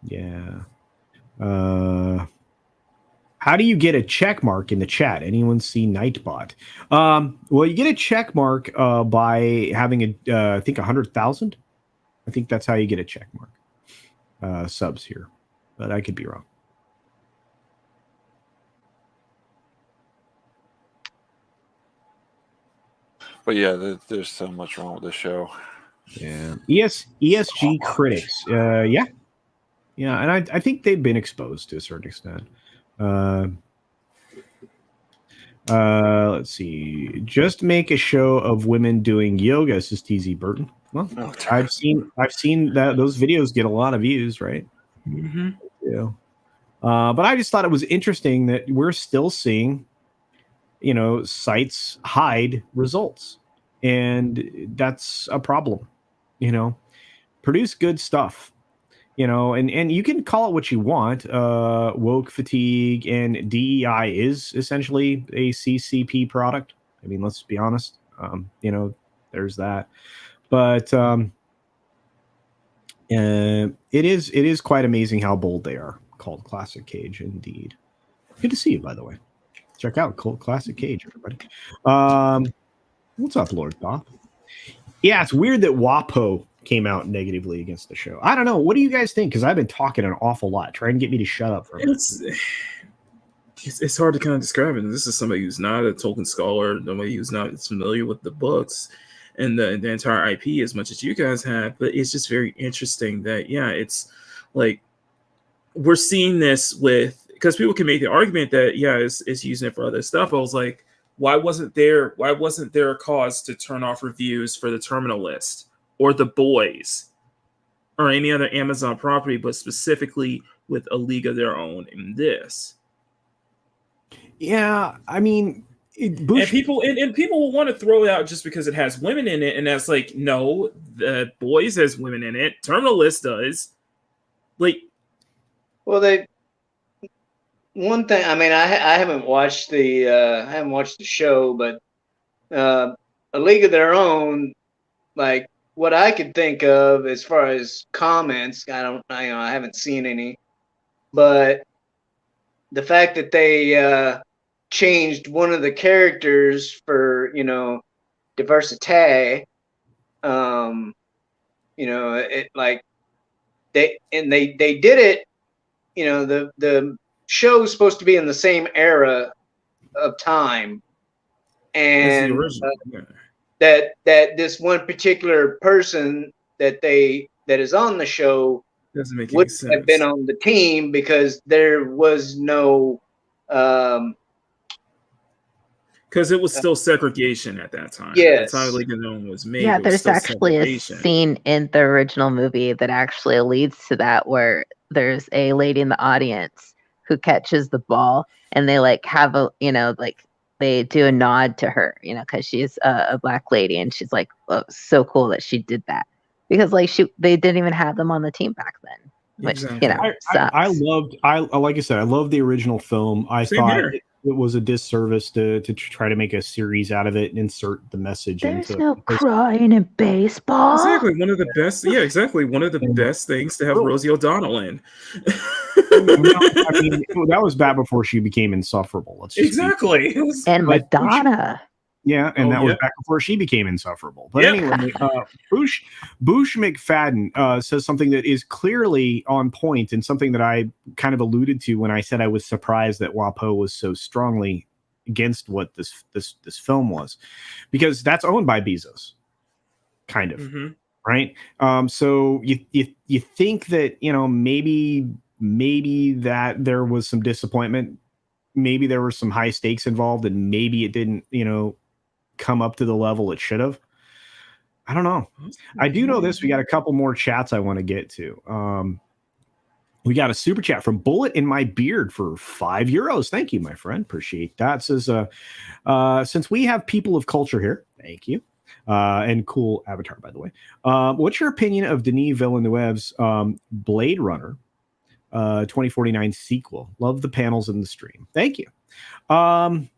yeah. How do you get a check mark in the chat? Anyone see Nightbot? Well, you get a check mark by having I think 100,000. I think that's how you get a check mark. Subs here, but I could be wrong. But yeah, there's so much wrong with the show. Yeah. ESG critics. Yeah, and I think they've been exposed to a certain extent. Let's see. Just make a show of women doing yoga, says TZ Burton. Well, I've seen that those videos get a lot of views, right? Mm-hmm. Yeah. But I just thought it was interesting that we're still seeing, sites hide results, and that's a problem. Produce good stuff. And you can call it what you want. Woke fatigue and DEI is essentially a CCP product. I mean, let's be honest. There's that. But it is quite amazing how bold they are. Called Classic Cage, indeed. Good to see you, by the way. Check out Cult Classic Cage, everybody. What's up, Lord Thoth? Yeah, it's weird that WAPO came out negatively against the show. I don't know. What do you guys think? Because I've been talking an awful lot, trying to get me to shut up. It's hard to kind of describe it. This is somebody who's not a Tolkien scholar, somebody who's not as familiar with the books and the entire IP as much as you guys have. But it's just very interesting that, it's like we're seeing this because people can make the argument that, it's using it for other stuff. I was like, why wasn't there a cause to turn off reviews for the Terminal List or The Boys or any other Amazon property, but specifically with A League of Their Own in this? Yeah, I mean, and people will want to throw it out just because it has women in it, and that's like, no, The Boys has women in it. Terminal List does. Like, well, one thing. I mean, I haven't watched the show, but A League of Their Own, like what I could think of as far as comments, I haven't seen any, but the fact that they changed one of the characters for diversity, it like they did it. The show's supposed to be in the same era of time, and that this one particular person that is on the show doesn't make would any sense. have been on the team because there was no because it was still segregation at that time. Yes. At the time League of Their Own was made. Yeah, there's actually a scene in the original movie that actually leads to that, where there's a lady in the audience who catches the ball, and they have a they do a nod to her, because she's a black lady, and she's like, oh, so cool that she did that, because they didn't even have them on the team back then, which Exactly. I like I said, I love the original film. I thought it was a disservice to try to make a series out of it and insert the message. There's no crying in baseball. Exactly, one of the best. Yeah, exactly, one of the best things to have Rosie O'Donnell in. I mean, that was bad before she became insufferable. Let's just Exactly. And Madonna. Yeah, and that was yeah. back before she became insufferable. But anyway, Boosh McFadden says something that is clearly on point and something that I kind of alluded to when I said I was surprised that WAPO was so strongly against what this film was, because that's owned by Bezos, kind of, right? So you think that, you know, maybe that there was some disappointment, maybe there were some high stakes involved, and maybe it didn't, you know, come up to the level it should have. I don't know. I do know this. We got a couple more chats I want to get to. We got a super chat from Bullet in My Beard for €5. Thank you, my friend. Appreciate that. Says, since we have people of culture here, thank you. And cool avatar, by the way. What's your opinion of Denis Villeneuve's Blade Runner 2049 sequel? Love the panels in the stream. Thank you. Wow.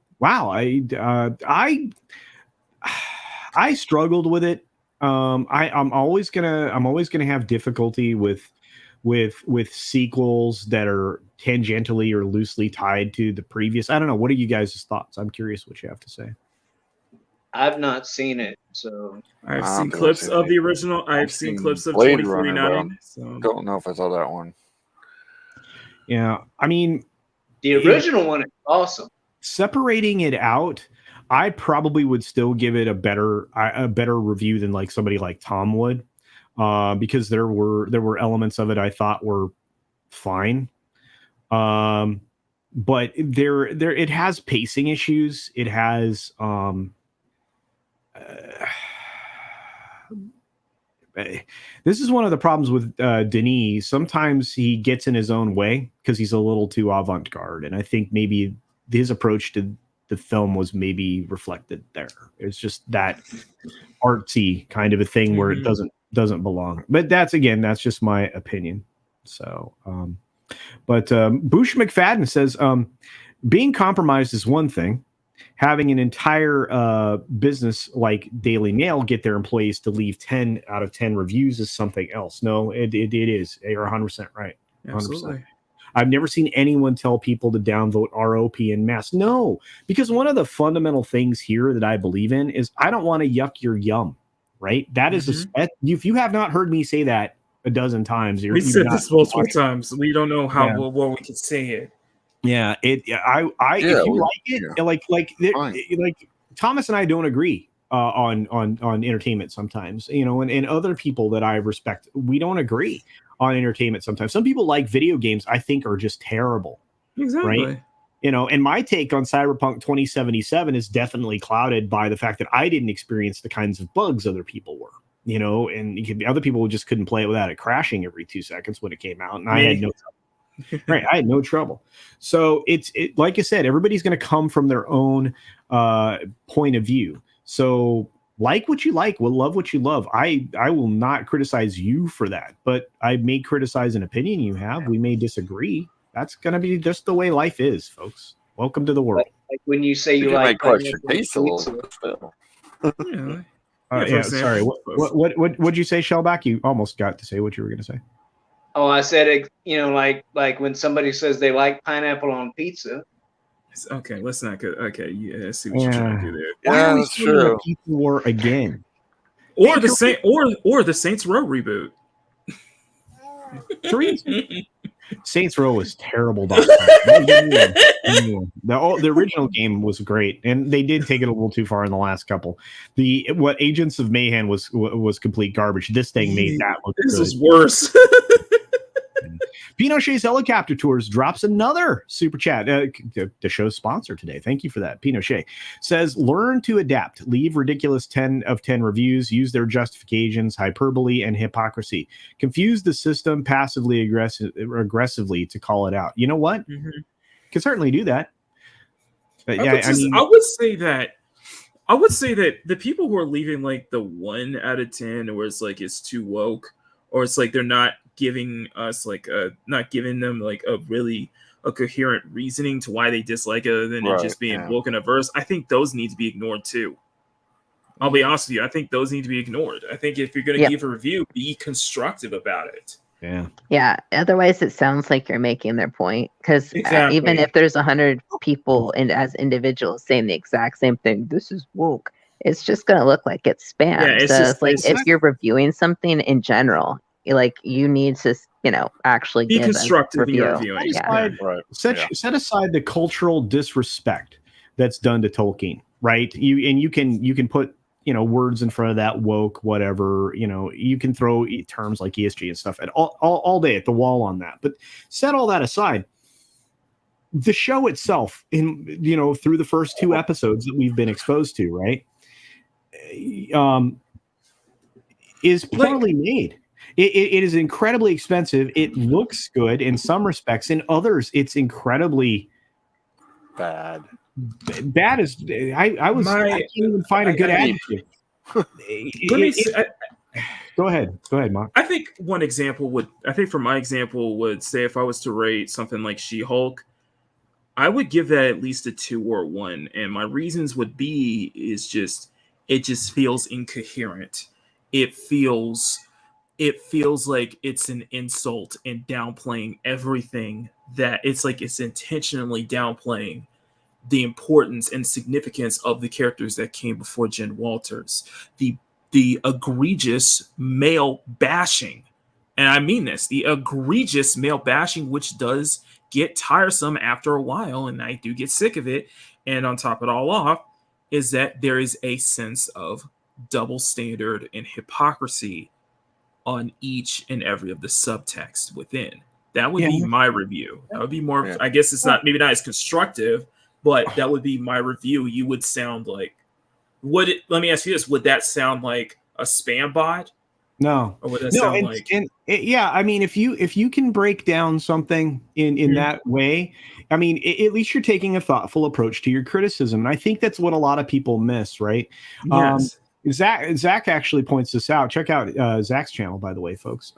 I struggled with it. I'm always gonna have difficulty with sequels that are tangentially or loosely tied to the previous. I don't know. What are you guys' thoughts? I'm curious what you have to say. I've not seen it, so I've seen clips of the original. I've seen clips of Blade 2049. Runner, So don't know if I saw that one. Yeah, I mean, the original one is awesome. Separating it out, I probably would still give it a better review than like somebody like Tom would, because there were elements of it I thought were fine, but there it has pacing issues. It has this is one of the problems with Denis. Sometimes he gets in his own way because he's a little too avant-garde, and I think maybe his approach to the film was maybe reflected there. It's just that artsy kind of a thing where it doesn't belong. But that's just my opinion. So, but Boosh McFadden says being compromised is one thing. Having an entire business like Daily Mail get their employees to leave 10 out of 10 reviews is something else. No, it is. You're 100% right. 100%. absolutely. I've never seen anyone tell people to downvote ROP en masse. No, because one of the fundamental things here that I believe in is I don't want to yuck your yum, right? That is if you have not heard me say that a dozen times, we said this multiple times. We don't know how well we can say it. Yeah, if you like it, like Thomas and I don't agree on entertainment sometimes, you know, and other people that I respect, we don't agree on entertainment sometimes. Some people like video games, I think, are just terrible. Exactly. Right? You know, and my take on Cyberpunk 2077 is definitely clouded by the fact that I didn't experience the kinds of bugs other people were, you know, and other people just couldn't play it without it crashing every 2 seconds when it came out. And I had no trouble. Right. I had no trouble. So it's like I said, everybody's going to come from their own point of view. So like what you like, will love what you love. I will not criticize you for that, but I may criticize an opinion you have. We may disagree. That's going to be just the way life is, folks. Welcome to the world. Like when you say you like question taste a little bit still. Sorry. What'd you say, Shellback? You almost got to say what you were going to say. Oh, I said, you know, like when somebody says they like pineapple on pizza. Okay, let's not go. Okay, yeah, I see what you're trying to do there. Why are we starting a pizza war again? Or the Saints Row reboot. Saints Row was terrible. The original game was great, and they did take it a little too far in the last couple. What Agents of Mayhem was complete garbage. This thing made that look. This is worse. Pinochet's Helicopter Tours drops another super chat. The show's sponsor today. Thank you for that. Pinochet says, learn to adapt. Leave ridiculous 10 of 10 reviews. Use their justifications, hyperbole, and hypocrisy. Confuse the system passively aggressively to call it out. You know what? Can certainly do that. But I would say that the people who are leaving like the 1 out of 10, or it's like it's too woke, or it's like they're not giving us not giving them like a coherent reasoning to why they dislike it, other than it just being woke and averse. I think those need to be ignored too. I'll be honest with you. I think those need to be ignored. I think if you're going to give a review, be constructive about it. Yeah. Otherwise, it sounds like you're making their point. Because Exactly. even if there's 100 people and as individuals saying the exact same thing, this is woke, it's just going to look like it's spam. Yeah, it's so just- it's like it's- if you're reviewing something in general, you need to, actually Be give constructive a in your review. reviewing. Yeah. Right. Set aside the cultural disrespect that's done to Tolkien, right? You can put words in front of that, woke, whatever. You can throw terms like ESG and stuff at all day at the wall on that. But set all that aside. The show itself, through the first 2 episodes that we've been exposed to, right, is poorly made. It is incredibly expensive. It looks good in some respects. In others, it's incredibly bad. Bad is I can't even find a good adjective. Go ahead, Mark. I think for my example would say if I was to rate something like She-Hulk, I would give that at least a 2 or a 1, and my reasons would be it just feels incoherent. It feels like it's an insult and downplaying everything that it's like it's intentionally downplaying the importance and significance of the characters that came before Jen Walters. The egregious male bashing, and I mean this, the egregious male bashing, which does get tiresome after a while, and I do get sick of it. And on top of it all off, is that there is a sense of double standard and hypocrisy on each and every of the subtext within. That would be my review. That would be more, I guess it's maybe not as constructive, but that would be my review. You would sound like, let me ask you this, would that sound like a spam bot? No. Or would that sound like... I mean, if you can break down something in that way, I mean, at least you're taking a thoughtful approach to your criticism. And I think that's what a lot of people miss, right? Yes. Zach actually points this out. Check out Zach's channel, by the way, folks.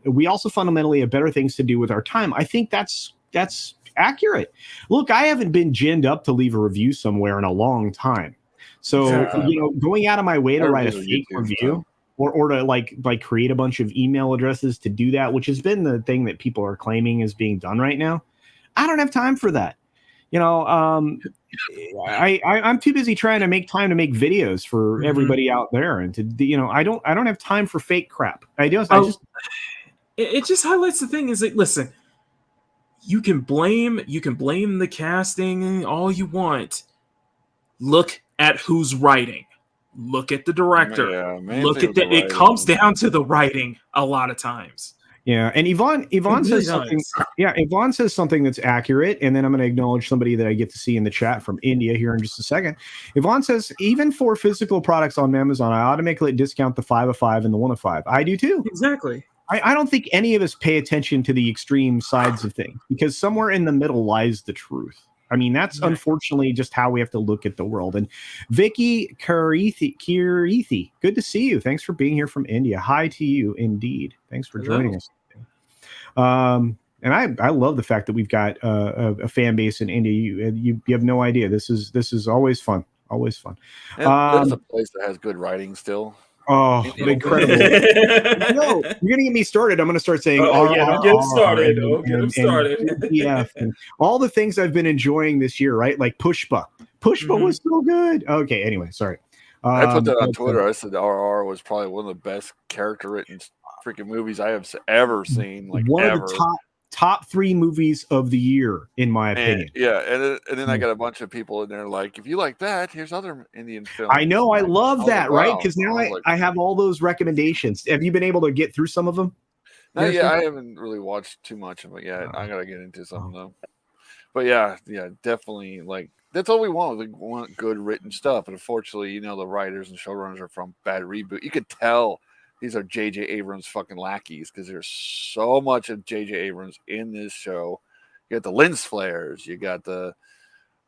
We also fundamentally have better things to do with our time. I think that's accurate. Look, I haven't been ginned up to leave a review somewhere in a long time. So, going out of my way to write a fake review or to like create a bunch of email addresses to do that, which has been the thing that people are claiming is being done right now. I don't have time for that. I'm too busy trying to make time to make videos for everybody out there, and I don't have time for fake crap. It just highlights the thing is like, listen, you can blame the casting all you want. Look at who's writing. Look at the director. Look at it comes down to the writing a lot of times. Yeah, and Yvonne says something. Yeah, Yvonne says something that's accurate, and then I'm going to acknowledge somebody that I get to see in the chat from India here in just a second. Yvonne says, even for physical products on Amazon, I automatically discount the 5 of 5 and the 1 of 5. I do too. Exactly. I don't think any of us pay attention to the extreme sides of things, because somewhere in the middle lies the truth. I mean, that's unfortunately just how we have to look at the world. And Vicky Kirithi, good to see you. Thanks for being here from India. Hi to you, indeed. Thanks for joining us. And I love the fact that we've got a fan base in India. You have no idea. This is always fun. Always fun. There's a place that has good writing still. Oh, incredible. No, you're gonna get me started. I'm gonna start saying, don't get him started. Get him started. Yeah, and all the things I've been enjoying this year, right? Like Pushpa. Pushpa was so good. Okay, anyway, sorry. I put that on Twitter. I said RR was probably one of the best character written freaking movies I have ever seen. Like one ever. of the top 3 movies of the year, in my opinion. And then I got a bunch of people in there like, if you like that, here's other Indian films. I know, I love that, right? Wow. Because now I have all those recommendations. Have you been able to get through some of them? I haven't really watched too much of it yet. I gotta get into some of them. But yeah, definitely. Like, that's all we want. We want good written stuff. And unfortunately, the writers and showrunners are from Bad Reboot. You could tell these are J.J. Abrams fucking lackeys, because there's so much of J.J. Abrams in this show. You got the lens flares. You got the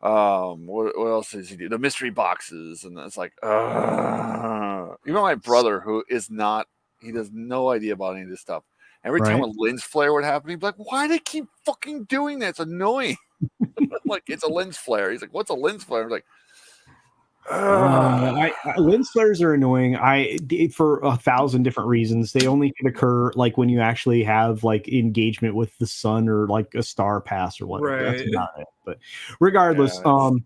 what else does he do? The mystery boxes, and it's like, even my brother, who is not, he has no idea about any of this stuff. Every time a lens flare would happen, he'd be like, "Why do they keep fucking doing that? It's annoying." Like, it's a lens flare. He's like, "What's a lens flare?" I'm like, Lens flares are annoying. For 1,000 different reasons. They only can occur like when you actually have like engagement with the sun or like a star pass or whatever. That's Right. about it. But regardless, so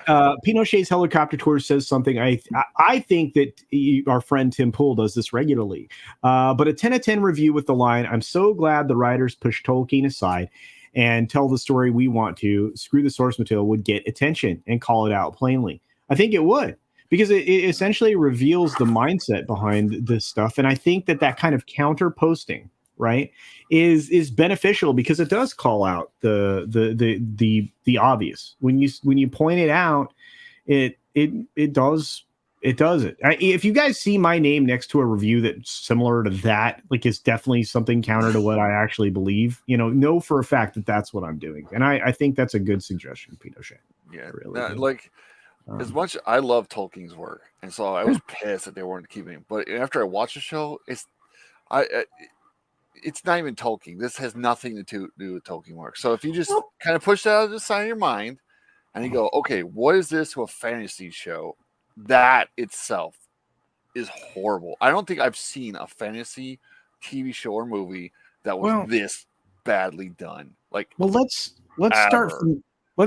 bad. Pinochet's helicopter tour says something. I think that our friend Tim Pool does this regularly. But a 10 out of 10 review with the line, "I'm so glad the writers pushed Tolkien aside and tell the story we want to. Screw the source material," would get attention and call it out plainly. I think it would, because it essentially reveals the mindset behind this stuff. And I think that kind of counter posting, right, is beneficial because it does call out the obvious. When you point it out, it does it. If you guys see my name next to a review that's similar to that, like it's definitely something counter to what I actually believe, know for a fact that that's what I'm doing. And I think that's a good suggestion, Pinochet. Yeah, Really as much I love Tolkien's work, and so I was pissed that they weren't keeping him. But after I watched the show, it's not even Tolkien. This has nothing to do with Tolkien work. So if you just kind of push that out of the side of your mind, and you go, okay, what is this to a fantasy show? That itself is horrible. I don't think I've seen a fantasy TV show or movie that was this badly done. Like, let's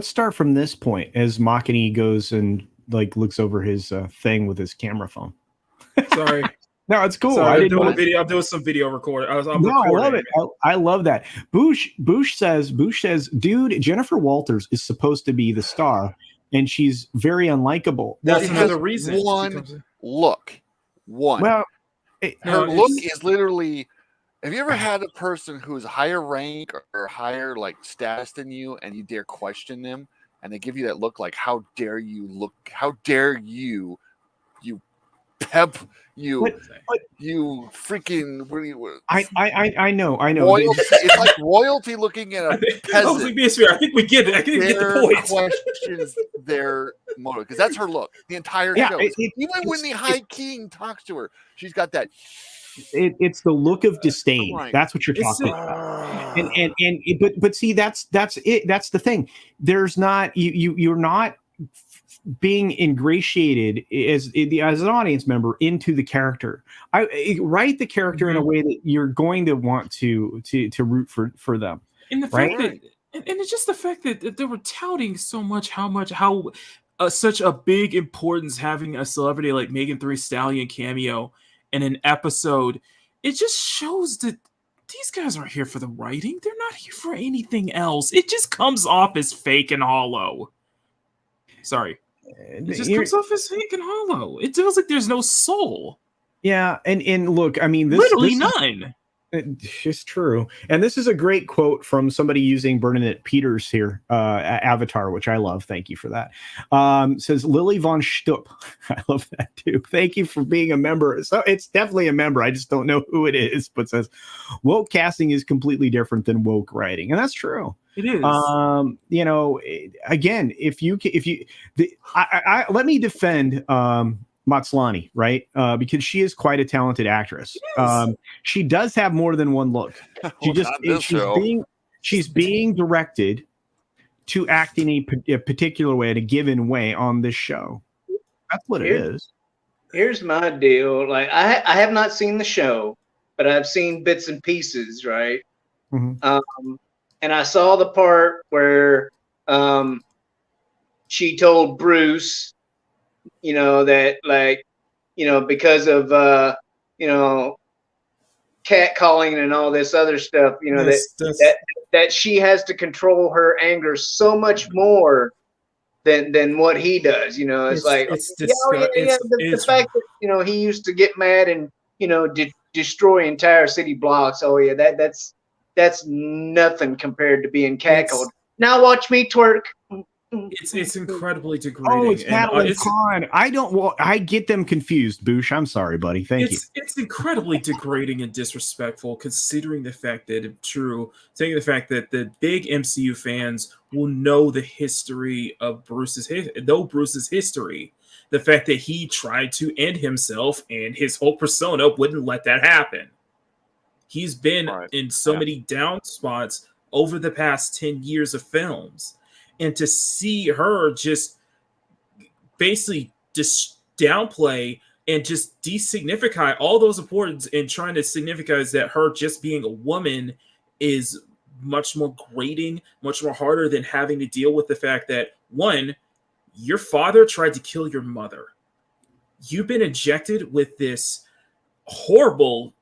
start from this point as Makani goes and like looks over his thing with his camera phone. Sorry. No, it's cool. Sorry, I'm doing some video recording. I'm recording. I love it. I love that. Bush says, dude, Jennifer Walters is supposed to be the star, and she's very unlikable. That's another reason. One look. Well, her look is literally. Have you ever had a person who's higher rank or higher like status than you, and you dare question them, and they give you that look like, "How dare you look? How dare you pep you? You freaking." I know. Royalty, it's like royalty looking at a peasant. I think we get it. I think we get the point. Questions their motive, because that's her look. The entire show. Even when the High King talks to her, she's got that. It's the look of disdain. That's what you're talking about. But see, that's it. That's the thing. There's not you're not being ingratiated as an audience member into the character. I write the character in a way that you're going to want to root for them. And the fact that, and it's just the fact that they were touting so much how such a big importance having a celebrity like Megan Thee Stallion cameo in an episode. It just shows that these guys aren't here for the writing. They're not here for anything else. It just comes off as fake and hollow. Sorry. It just comes off as fake and hollow. It feels like there's no soul. Yeah, and look, I mean, literally none. It's true. And this is a great quote from somebody using Bernadette Peters here, Avatar, which I love. Thank you for that. Says Lily Von Stupp. I love that too. Thank you for being a member. So it's definitely a member. I just don't know who it is, but says woke casting is completely different than woke writing. And that's true. It is. Again, let me defend Matslani, right? Because she is quite a talented actress. Yes. She does have more than one look. She's being directed to act in a particular way, in a given way on this show. That's what it is. Here's my deal. Like I have not seen the show, but I've seen bits and pieces, right? Mm-hmm. And I saw the part where she told Bruce, that like, because of catcalling and all this other stuff, that she has to control her anger so much more than what he does. It's like the fact that he used to get mad and destroy entire city blocks. Oh yeah, that's nothing compared to being cackled. Now watch me twerk. It's incredibly degrading. Oh, it's Madeline Kahn. I get them confused, Boosh. I'm sorry, buddy. Thank you. It's incredibly degrading and disrespectful, considering the fact that the big MCU fans will know the history of Bruce's history. The fact that he tried to end himself and his whole persona wouldn't let that happen. He's been in so many down spots over the past 10 years of films. And to see her just basically just downplay and just de-signify all those importance and trying to signify that her just being a woman is much more grating, much more harder than having to deal with the fact that, one, your father tried to kill your mother. You've been injected with this horrible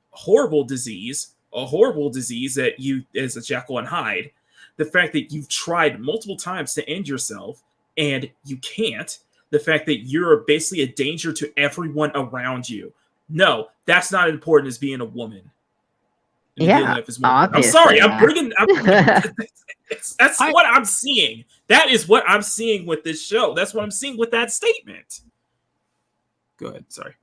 disease, a horrible disease that you, as a Jekyll and Hyde, the fact that you've tried multiple times to end yourself and you can't, the fact that you're basically a danger to everyone around you. No, that's not as important as being a woman. Yeah, I'm sorry. That's what I'm seeing. That is what I'm seeing with this show. That's what I'm seeing with that statement. Go ahead. Sorry.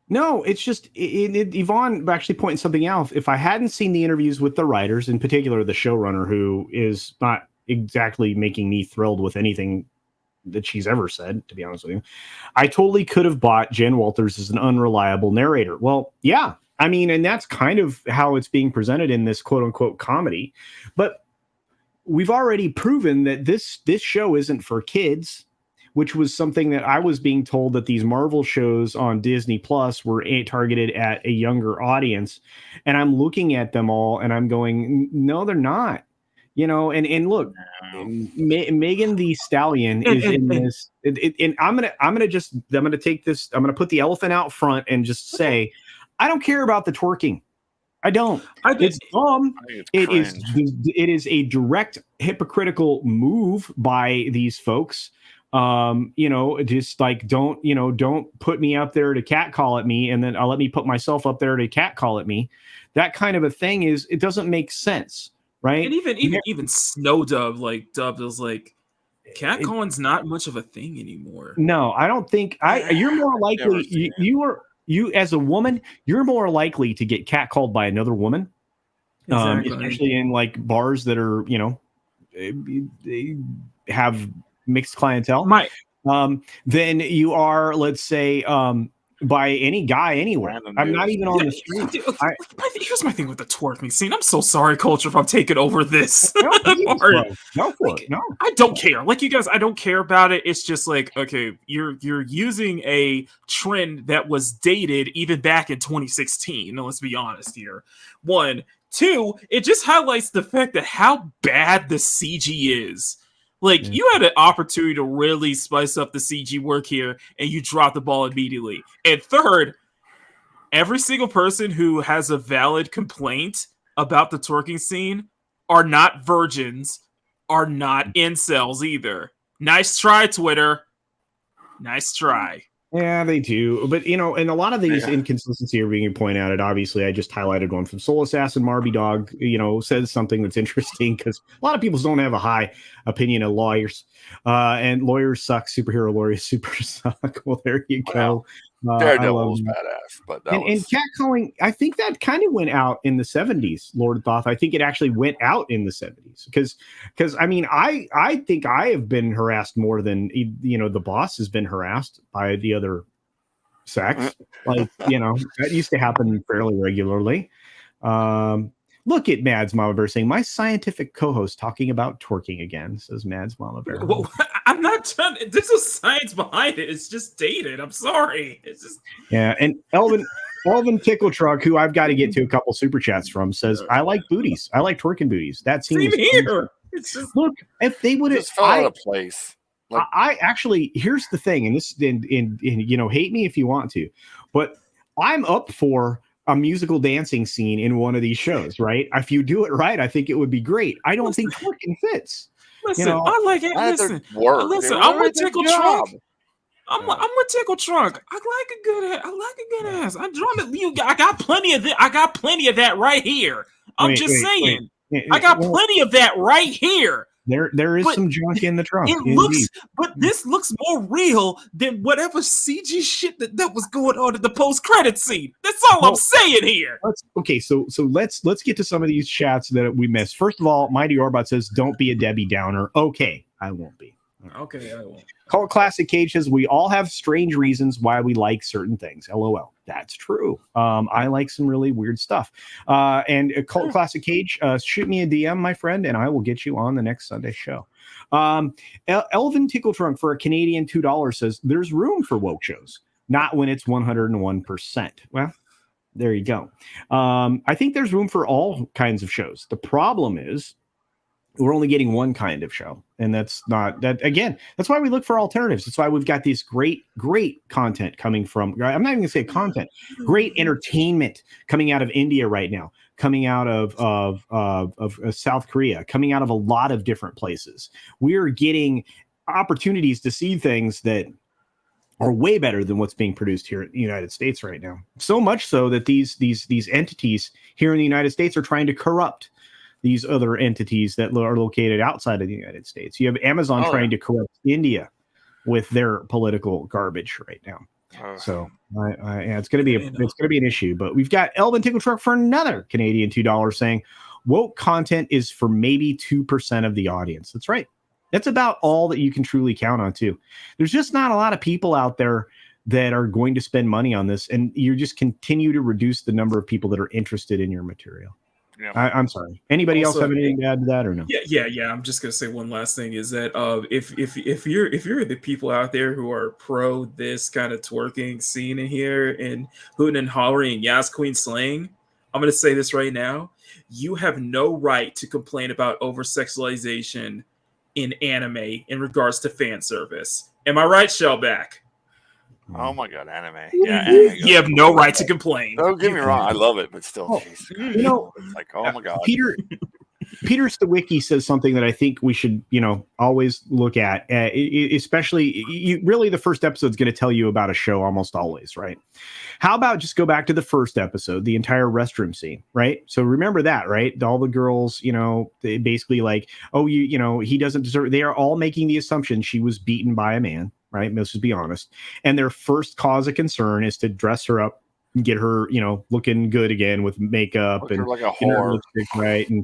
No, it's just Yvonne actually pointing something out. If I hadn't seen the interviews with the writers, in particular the showrunner, who is not exactly making me thrilled with anything that she's ever said, to be honest with you, I totally could have bought Jen Walters as an unreliable narrator. Well, yeah. I mean, and that's kind of how it's being presented in this quote unquote comedy. But we've already proven that this show isn't for kids, which was something that I was being told that these Marvel shows on Disney Plus were targeted at a younger audience. And I'm looking at them all and I'm going, no, they're not. You know, and look, Megan Thee Stallion is in this. And I'm gonna take this. I'm gonna put the elephant out front and just say, I don't care about the twerking. I don't. It's dumb. It is a direct hypocritical move by these folks. Just like don't put me up there to catcall at me, and then I'll let me put myself up there to catcall at me. That kind of a thing it doesn't make sense. Right. And even Snow Dub, Dub is like, catcalling's not much of a thing anymore. No, I don't think you're more likely you as a woman, you're more likely to get catcalled by another woman. Exactly. Especially in like bars that are, they have mixed clientele. Then you are, let's say, by any guy anywhere. I'm not even on the street. Here's my thing with the twerking scene. I'm so sorry, Culture, if I'm taking over this. No, I don't care. Like, you guys, I don't care about it. It's just like, okay, you're using a trend that was dated even back in 2016. Let's be honest here. 1, 2, it just highlights the fact that how bad the CG is. Like, you had an opportunity to really spice up the CG work here, and you dropped the ball immediately. And third, every single person who has a valid complaint about the twerking scene are not virgins, are not incels either. Nice try, Twitter. Nice try. Yeah, they do. But, and a lot of these inconsistencies are being pointed out. Obviously, I just highlighted one from Soul Assassin. Marby Dog, says something that's interesting because a lot of people don't have a high opinion of lawyers. And lawyers suck. Superhero lawyers super suck. Well, there you go. Daredevil was badass. But and catcalling, I think that kind of went out in the 70s, Lord of Thoth. I think it actually went out in the 70s because I mean, I think I have been harassed more than, the boss has been harassed by the other sex. Like, that used to happen fairly regularly. Look at Mads Mama Bear saying, my scientific co-host talking about twerking again, says Mads Mama Bear. Well, I'm not trying. There's no science behind it. It's just dated. I'm sorry. It's just. Yeah. And Elvin Tickle Truck, who I've got to get to a couple super chats from, says, I like booties. I like twerking booties. That seems here. It's just, look, if they would have fell out of place. Like, I actually, here's the thing, and this, hate me if you want to, but I'm up for a musical dancing scene in one of these shows, right? If you do it right, I think it would be great. I don't think twerking fits. Listen, I like it. Listen, I'm with Tickle Trunk. I'm with Tickle Trunk. I like a good ass. I got plenty of that. I got plenty of that right here. I'm just saying. I got plenty of that right here. There is some junk in the trunk. But this looks more real than whatever CG shit that was going on at the post-credit scene. That's all I'm saying here. So let's get to some of these chats that we missed. First of all, Mighty Orbot says, "Don't be a Debbie Downer." Okay, I won't be. Okay, I won't. Cult Classic Cage says we all have strange reasons why we like certain things. LOL. That's true. I like some really weird stuff. And Cult Classic Cage, shoot me a DM, my friend, and I will get you on the next Sunday show. Elvin Tickle Trunk for a Canadian $2 says there's room for woke shows, not when it's 101%. Well, there you go. I think there's room for all kinds of shows. The problem is we're only getting one kind of show, and that's not that. Again, that's why we look for alternatives. That's why we've got these great content coming from, I'm not even gonna say content, great entertainment coming out of India right now, coming out of South Korea, coming out of a lot of different places. We're getting opportunities to see things that are way better than what's being produced here in the United States right now. So much so that these entities here in the United States are trying to corrupt these other entities that are located outside of the United States. You have Amazon trying to corrupt India with their political garbage right now. So it's going to be an issue. But we've got Elvin Tickle Truck for another Canadian $2 saying woke content is for maybe 2% of the audience. That's right. That's about all that you can truly count on too. There's just not a lot of people out there that are going to spend money on this, and you just continue to reduce the number of people that are interested in your material. Yeah. I'm sorry. Anybody else have anything to add to that or no? Yeah. I'm just gonna say one last thing is that if you're the people out there who are pro this kind of twerking scene in here and hooting and hollering and Yas Queen slaying, I'm gonna say this right now: you have no right to complain about over sexualization in anime in regards to fan service. Am I right, Shellback? Oh my god, anime! Yeah, you have no right to complain. Don't get me wrong, I love it, but still, it's like, oh my god. Peter Stawicki says something that I think we should, always look at, especially really the first episode is going to tell you about a show almost always, right? How about just go back to the first episode, the entire restroom scene, right? So remember that, right? All the girls, they basically like, oh, he doesn't deserve. They are all making the assumption she was beaten by a man, right? Let's just be honest. And their first cause of concern is to dress her up, get her, looking good again with makeup and like a whore, lipstick, right? And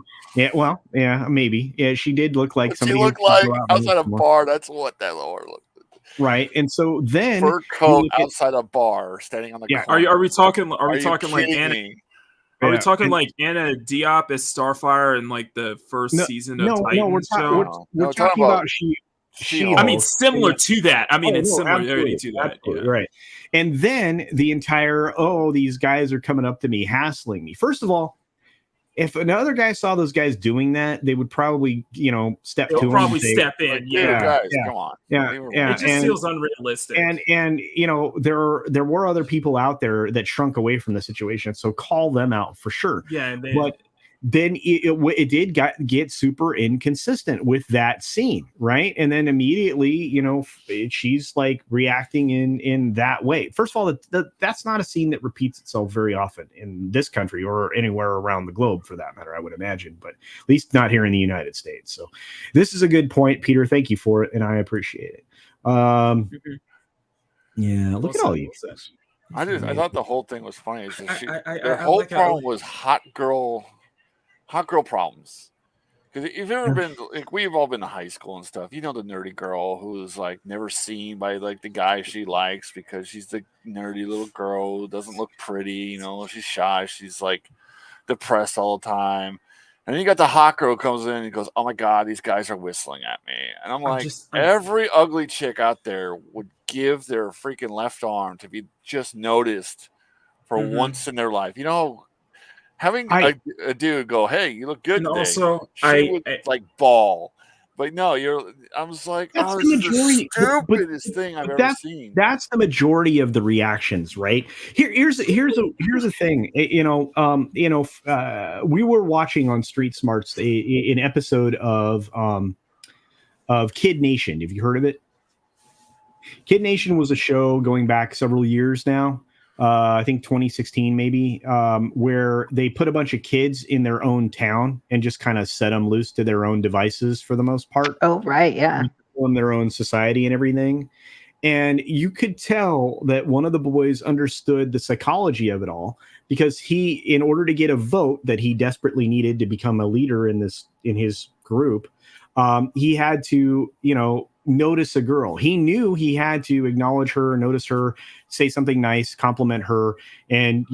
maybe, she did look like somebody. She looked like outside a bar. That's what that whore looked like. Right, and so then fur coat outside a bar, standing on the corner. Are we talking like Anna? Me? Are we talking like Anna Diop as Starfire in like the first season of Titans show? We're talking about I mean, similar to that. I mean, it's similarity to that. Yeah. Right. And then the entire, these guys are coming up to me, hassling me. First of all, if another guy saw those guys doing that, they would probably, step to them. Probably step in. Guys, come on. Yeah. It just feels unrealistic. And there were other people out there that shrunk away from the situation. So call them out for sure. Yeah. But then it did get super inconsistent with that scene, right? And then immediately, she's like reacting in that way. First of all, that's not a scene that repeats itself very often in this country or anywhere around the globe, for that matter, I would imagine, but at least not here in the United States. So this is a good point, Peter. Thank you for it, and I appreciate it. Yeah, look at all you. I thought the whole thing was funny. Their whole problem was hot girl problems. Because if you've ever been, like, we've all been to high school and stuff, the nerdy girl who's like never seen by like the guy she likes because she's the nerdy little girl who doesn't look pretty, she's shy, she's like depressed all the time. And then you got the hot girl who comes in and goes, oh my god, these guys are whistling at me. And I'm like, every ugly chick out there would give their freaking left arm to be just noticed for once in their life. Having a dude go, hey, you look good today. Also, she would like ball. But no, I was like, this is the stupidest thing I've ever seen. That's the majority of the reactions, right? Here's a thing. We were watching on Street Smarts an episode of Kid Nation. Have you heard of it? Kid Nation was a show going back several years now. I think 2016 maybe, where they put a bunch of kids in their own town and just kind of set them loose to their own devices for the most part. Oh, right, yeah. In their own society and everything. And you could tell that one of the boys understood the psychology of it all, because in order to get a vote that he desperately needed to become a leader in his group, he had to, notice a girl. He knew he had to acknowledge her, notice her, say something nice, compliment her, and,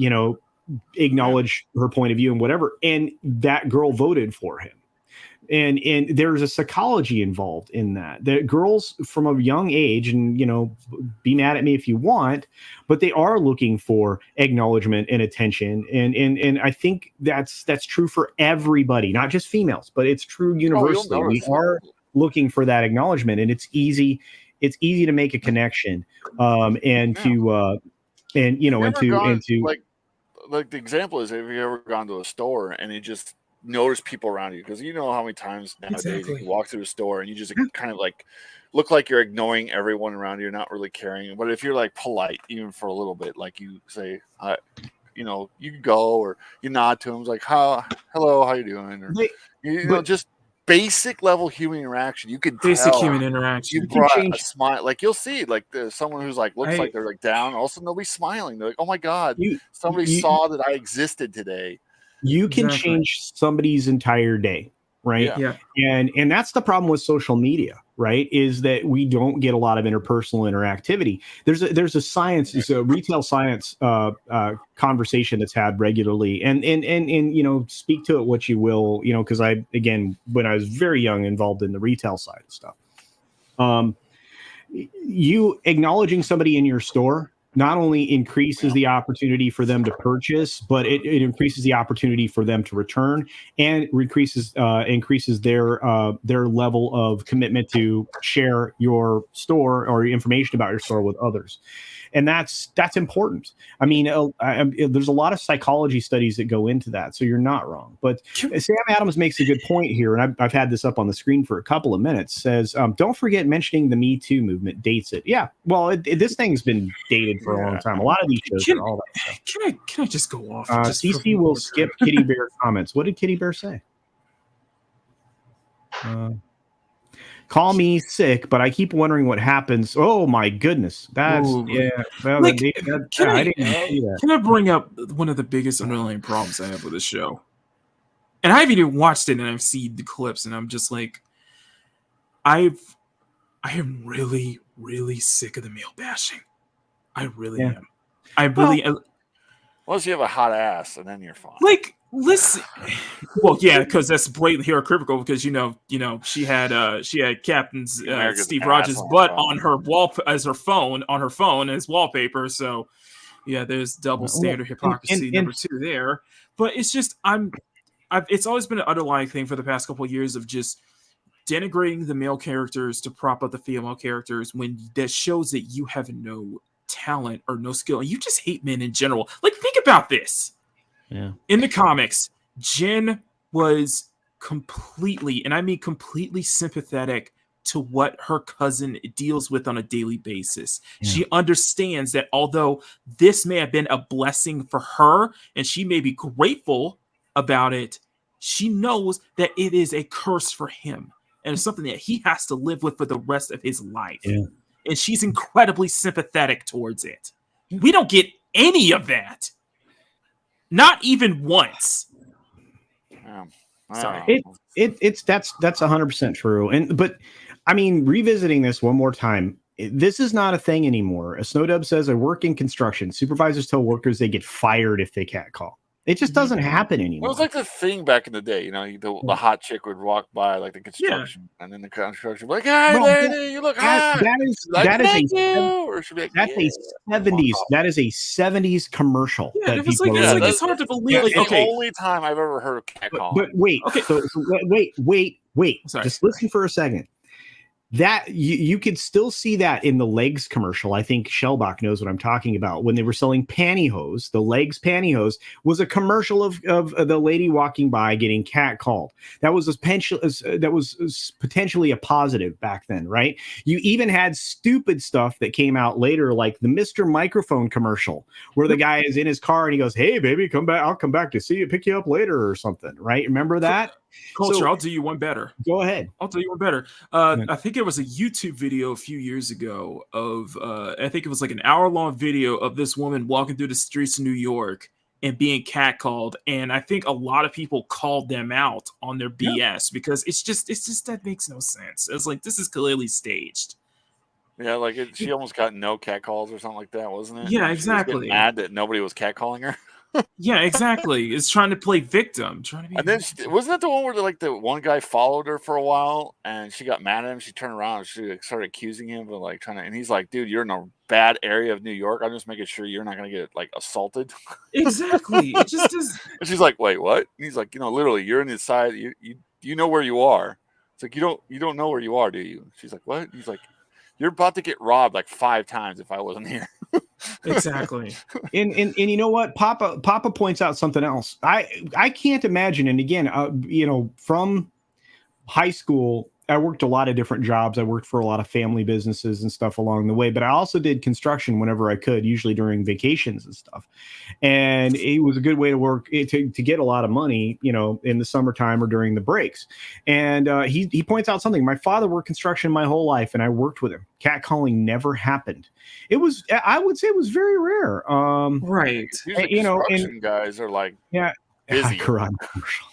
acknowledge her point of view and whatever. And that girl voted for him. And there's a psychology involved in that. The girls from a young age, and be mad at me if you want, but they are looking for acknowledgement and attention. And I think that's true for everybody, not just females, but it's true universally. We are looking for that acknowledgement, and it's easy to make a connection, and to like the example is, have you ever gone to a store and you just notice people around you? Because you know how many times nowadays you can walk through a store and you just kind of like look like you're ignoring everyone around you, not really caring. But if you're like polite, even for a little bit, like you say, you can go, or you nod to them, like, hello, how you doing? Or just basic level human interaction. You can tell human interaction. You brought a smile. Like you'll see, like there's someone who's like looks like they're like down. All of a sudden they'll be smiling. They're like, oh my god, somebody saw that I existed today. You can change somebody's entire day, right? Yeah. And that's the problem with social media, right? Is that we don't get a lot of interpersonal interactivity. There's a science, it's a retail science conversation that's had regularly, and speak to it what you will, because when I was very young, involved in the retail side of stuff. You acknowledging somebody in your store not only increases the opportunity for them to purchase, but it increases the opportunity for them to return, and increases their level of commitment to share your store or information about your store with others. And that's important. I mean, there's a lot of psychology studies that go into that, so you're not wrong. But Sam Adams makes a good point here, and I've had this up on the screen for a couple of minutes. Says, don't forget mentioning the Me Too movement dates it. Yeah, well, this thing's been dated for a long time. A lot of these shows are all that stuff. Can I just go off? CC will skip Kitty Bear comments. What did Kitty Bear say? Call me sick, but I keep wondering what happens. Oh my goodness, that's yeah. Well, I didn't see that. Can I bring up one of the biggest underlying problems I have with this show? And I haven't even watched it, and I've seen the clips, and I'm just like, I am really, really sick of the male bashing. I really am. Unless you have a hot ass, and then you're fine. Like, listen. Well, yeah, because that's blatantly hypocritical. Because she had Captain Steve Rogers' butt on her wall as her phone as wallpaper. So, yeah, there's double standard hypocrisy number two there. But it's just it's always been an underlying thing for the past couple of years of just denigrating the male characters to prop up the female characters when that shows that you have no talent or no skill, and you just hate men in general. Like, think about this. Yeah. In the comics, Jen was completely, and I mean completely, sympathetic to what her cousin deals with on a daily basis. Yeah. She understands that although this may have been a blessing for her, and she may be grateful about it, she knows that it is a curse for him, and it's something that he has to live with for the rest of his life. Yeah. And she's incredibly sympathetic towards it. We don't get any of that. Not even once. Sorry. That's 100% true. But I mean, revisiting this one more time, this is not a thing anymore. A Snowdub says, I work in construction. Supervisors tell workers they get fired if they can't call. It just doesn't happen anymore. Well, it was like the thing back in the day, the hot chick would walk by like the construction, and then the construction would be like, "Hey, lady, you look hot." That is a 70s commercial. Yeah, it's hard to believe. It's the only time I've ever heard of cat calling. But wait, okay. So wait. Sorry. Just listen for a second. That you could still see that in the Legs commercial. I think Shellbach knows what I'm talking about. When they were selling pantyhose, the Legs pantyhose was a commercial of the lady walking by getting catcalled. That was potentially a positive back then, right? You even had stupid stuff that came out later, like the Mr. Microphone commercial, where the guy is in his car and he goes, "Hey, baby, come back. I'll come back to see you, pick you up later," or something, right? Remember that? Culture, I'll do you one better. Go ahead. I'll do you one better. I think it was a YouTube video a few years ago of, I think it was like an hour-long video of this woman walking through the streets of New York, and being catcalled. And I think a lot of people called them out on their BS because it's just that makes no sense. It's like, this is clearly staged. Yeah, like she almost got no catcalls or something like that, wasn't it? Yeah, And she was exactly. getting mad that nobody was catcalling her. Yeah, exactly. It's trying to play victim, trying to be. And then wasn't that the one where like the one guy followed her for a while, and she got mad at him? She turned around and she started accusing him of like trying to, and he's like, "Dude, you're in a bad area of New York. I'm just making sure you're not going to get like assaulted." Exactly. It just is. And she's like, "Wait, what?" And he's like, literally, you're in the side. You know where you are. It's like you don't know where you are, do you? She's like, "What?" He's like, "You're about to get robbed like 5 times if I wasn't here." Exactly. And you know what? Papa points out something else. I can't imagine. And again, from high school, I worked a lot of different jobs. I worked for a lot of family businesses and stuff along the way, but I also did construction whenever I could, usually during vacations and stuff. And it was a good way to work to get a lot of money, in the summertime or during the breaks. And he points out something. My father worked construction my whole life, and I worked with him. Catcalling never happened. I would say it was very rare. Right. Usually construction guys are like, busy. Karate commercials.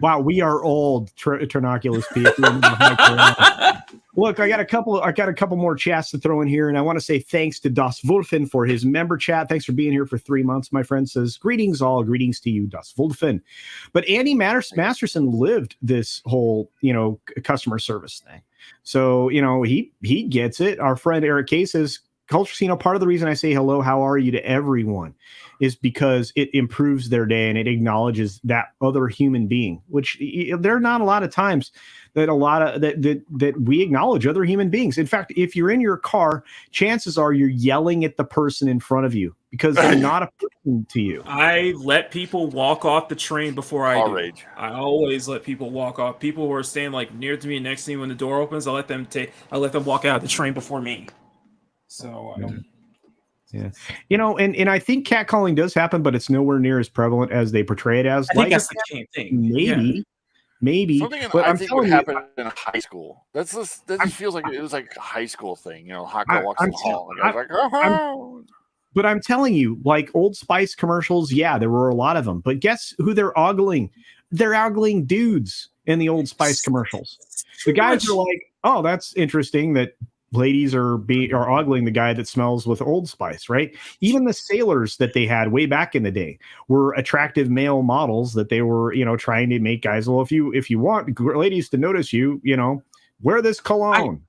Wow, we are old Ternoculus people. Look, I got a couple more chats to throw in here, and I want to say thanks to Das Wolfen for his member chat. Thanks for being here for 3 months, my friend. Says greetings greetings to you, Das Wolfen. But Andy Masterson lived this whole customer service thing, so he gets it. Our friend Eric K says, CultureCasino, part of the reason I say hello, how are you to everyone is because it improves their day and it acknowledges that other human being, which there are not a lot of times that we acknowledge other human beings. In fact, if you're in your car, chances are you're yelling at the person in front of you because they're not a person to you. I let people walk off the train before I do. Rage. I always let people walk off. People who are staying like near to me, next to me when the door opens, I let them walk out of the train before me. So I don't. Yeah, and I think catcalling does happen, but it's nowhere near as prevalent as they portray it as. I think that's the same thing. Maybe. Something but I I'm think would telling happen in high school. That just feels like it was like a high school thing. Hot girl walks in the hall. And the guy's like, but I'm telling you, like Old Spice commercials, yeah, there were a lot of them. But guess who they're ogling? They're ogling dudes in the Old Spice commercials. The guys are like, oh, that's interesting that ladies are ogling the guy that smells with Old Spice, right? Even the sailors that they had way back in the day were attractive male models that they were, trying to make guys. Well, if you want ladies to notice you, wear this cologne.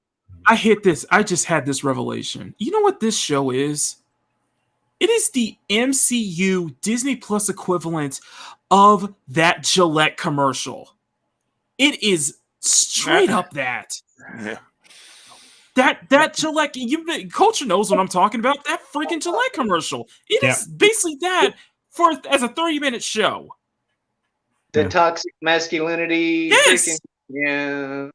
I hit this. I just had this revelation. You know what this show is? It is the MCU Disney Plus equivalent of that Gillette commercial. It is straight up that. Yeah. That Gillette, Culture knows what I'm talking about. That freaking Gillette commercial. It is basically that as a 30-minute show. The toxic masculinity. Yes. Yeah.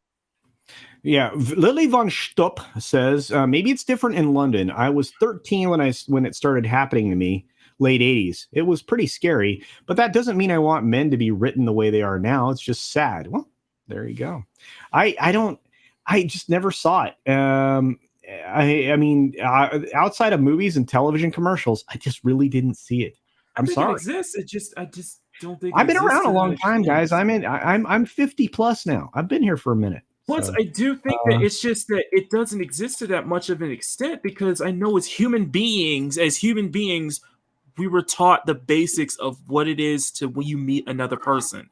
Lily von Stupp says maybe it's different in London. I was 13 when it started happening to me. Late 80s. It was pretty scary, but that doesn't mean I want men to be written the way they are now. It's just sad. Well, there you go. I just never saw it. I mean, outside of movies and television commercials, I just really didn't see it. I'm sorry. It exists. I just don't think I've been around a long time, guys. I'm 50 plus now. I've been here for a minute. Plus, I do think that it's just that it doesn't exist to that much of an extent because I know as human beings, we were taught the basics of what it is to when you meet another person.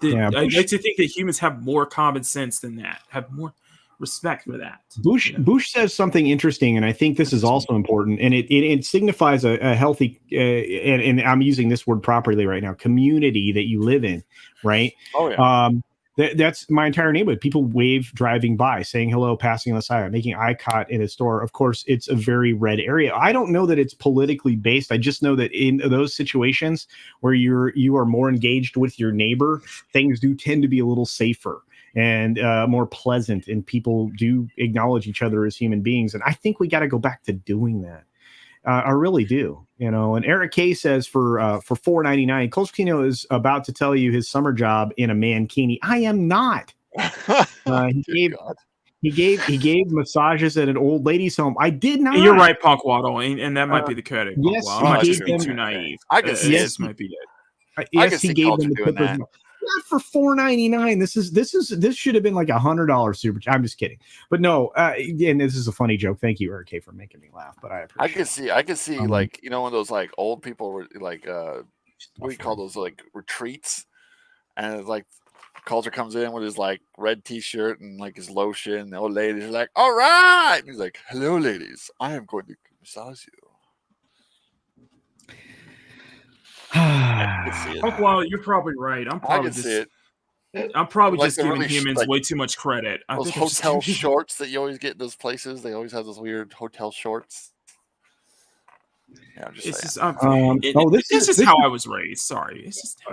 I like to think that humans have more common sense than that, have more respect for that. Bush says something interesting, and I think this is also important, and it signifies a healthy, and I'm using this word properly right now, community that you live in, right? Oh, yeah. That's my entire neighborhood. People wave driving by, saying hello, passing on the side, making eye contact in a store. Of course, it's a very red area. I don't know that it's politically based. I just know that in those situations where you are more engaged with your neighbor, things do tend to be a little safer and more pleasant, and people do acknowledge each other as human beings. And I think we got to go back to doing that. I really do, And Eric K says for $4.99, CultureCasino is about to tell you his summer job in a mankini. I am not. He gave massages at an old ladies' home. I did not. You're right, Punk Waddle, and that might be the credit. Yes, I might he just be gave too them- naive. I can see This might be it. I can Yes, he see gave Culture them the doing Clippers. that. Not for $4.99. This should have been like $100 super. I'm just kidding, but no. And this is a funny joke. Thank you, RK, for making me laugh. But I appreciate. I can see like one of those like old people were like what do you call those, like retreats, and it's like Culture comes in with his like red T-shirt and like his lotion. The old ladies are like, "All right," and he's like, "Hello, ladies. I am going to massage you." I can see it. Punk Waddle, you're probably right. I'm I probably can see it. I'm probably Like just the giving really humans like way too much credit. I Those think I'm just hotel giving- shorts that you always get in those places. They always have those weird hotel shorts. Yeah, I'm just It's saying. just this is how I was raised. Sorry. It's just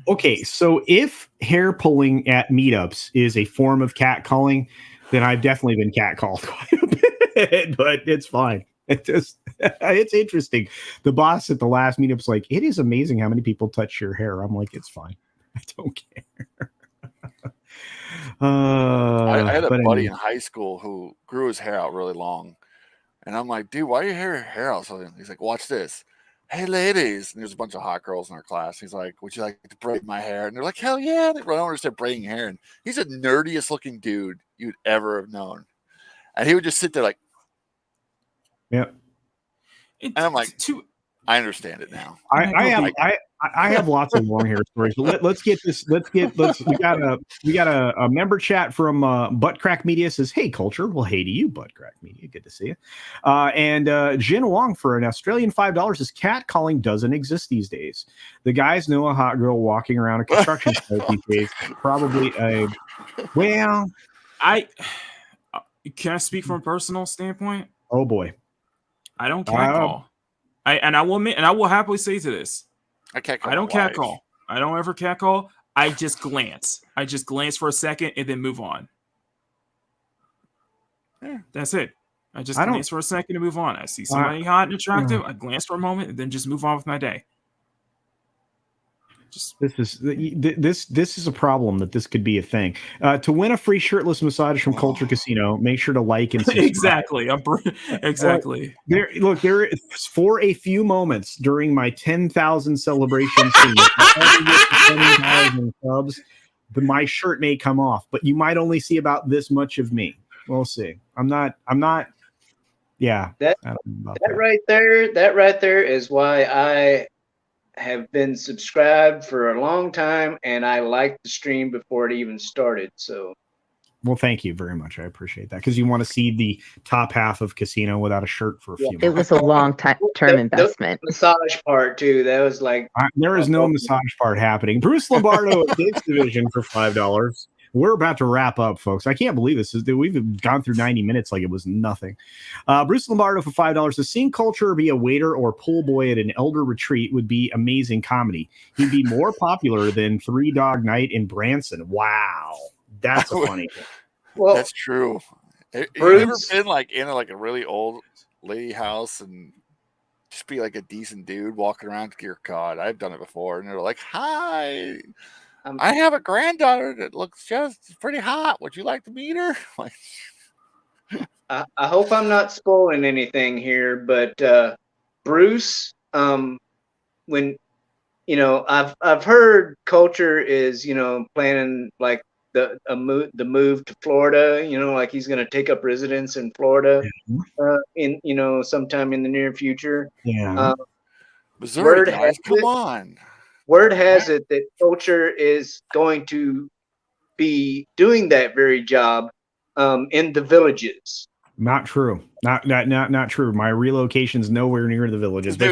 Okay, so if hair pulling at meetups is a form of catcalling, then I've definitely been catcalled quite a bit, but it's fine. It's interesting. The boss at the last meetup's like, "It is amazing how many people touch your hair." I'm like, "It's fine. I don't care." I had a buddy anyway. in high school who grew his hair out really long. And I'm like, "Dude, why are your hair out so long?" He's like, "Watch this. Hey, ladies." And there's a bunch of hot girls in our class. He's like, "Would you like to braid my hair?" And they're like, "Hell yeah." They run over and start braiding hair. And he's the nerdiest looking dude you'd ever have known. And he would just sit there like, Yeah. and I'm like, I understand it now. I have lots of long hair stories, but let's get this. We got a member chat from Butt Crack Media says, "Hey, Culture." Well, hey to you, Butt Crack Media. Good to see you. And Jin Wong for an Australian $5 says, "Catcalling doesn't exist these days. The guys know a hot girl walking around a construction site these days. Probably well, can I speak from a personal standpoint? Oh boy, I don't catcall. I will admit, and I will happily say to this, I don't catcall. I don't ever catcall. I just glance. I just glance for a second and then move on. Yeah. That's it. I just glance for a second and move on. I see somebody hot and attractive. I glance for a moment and then just move on with my day. This is a problem that this could be a thing. To win a free shirtless massage from Culture Casino, make sure to like and subscribe. Exactly. Exactly. There for a few moments during my 10,000 celebration scene, 10,000 subs, my shirt may come off, but you might only see about this much of me. We'll see. I'm not. Yeah. That right there is why I have been subscribed for a long time, and I liked the stream before it even started. So, well, thank you very much. I appreciate that, because you want to see the top half of Casino without a shirt for a few months. It was a long term investment. The massage part too. That was like there is no massage part happening. Bruce Lombardo at Dick's Division for $5. We're about to wrap up, folks. I can't believe this. We've gone through 90 minutes like it was nothing. Bruce Lombardo for $5. To seeing Culture be a waiter or pool boy at an elder retreat would be amazing comedy. He'd be more popular than Three Dog Night in Branson. Wow. That's a funny thing. Well, that's true. Have you ever been like in a really old lady house and just be like a decent dude walking around? Dear God, I've done it before. And they're like, "Hi. I have a granddaughter that looks just pretty hot. Would you like to meet her?" Like, I hope I'm not spoiling anything here, but Bruce, when I've heard Culture is planning like the move to Florida. Like he's going to take up residence in Florida in sometime in the near future. Yeah, Missouri guys, come on. Word has it that Culture is going to be doing that very job in the villages. Not true. Not true. My relocation's nowhere near the villages. But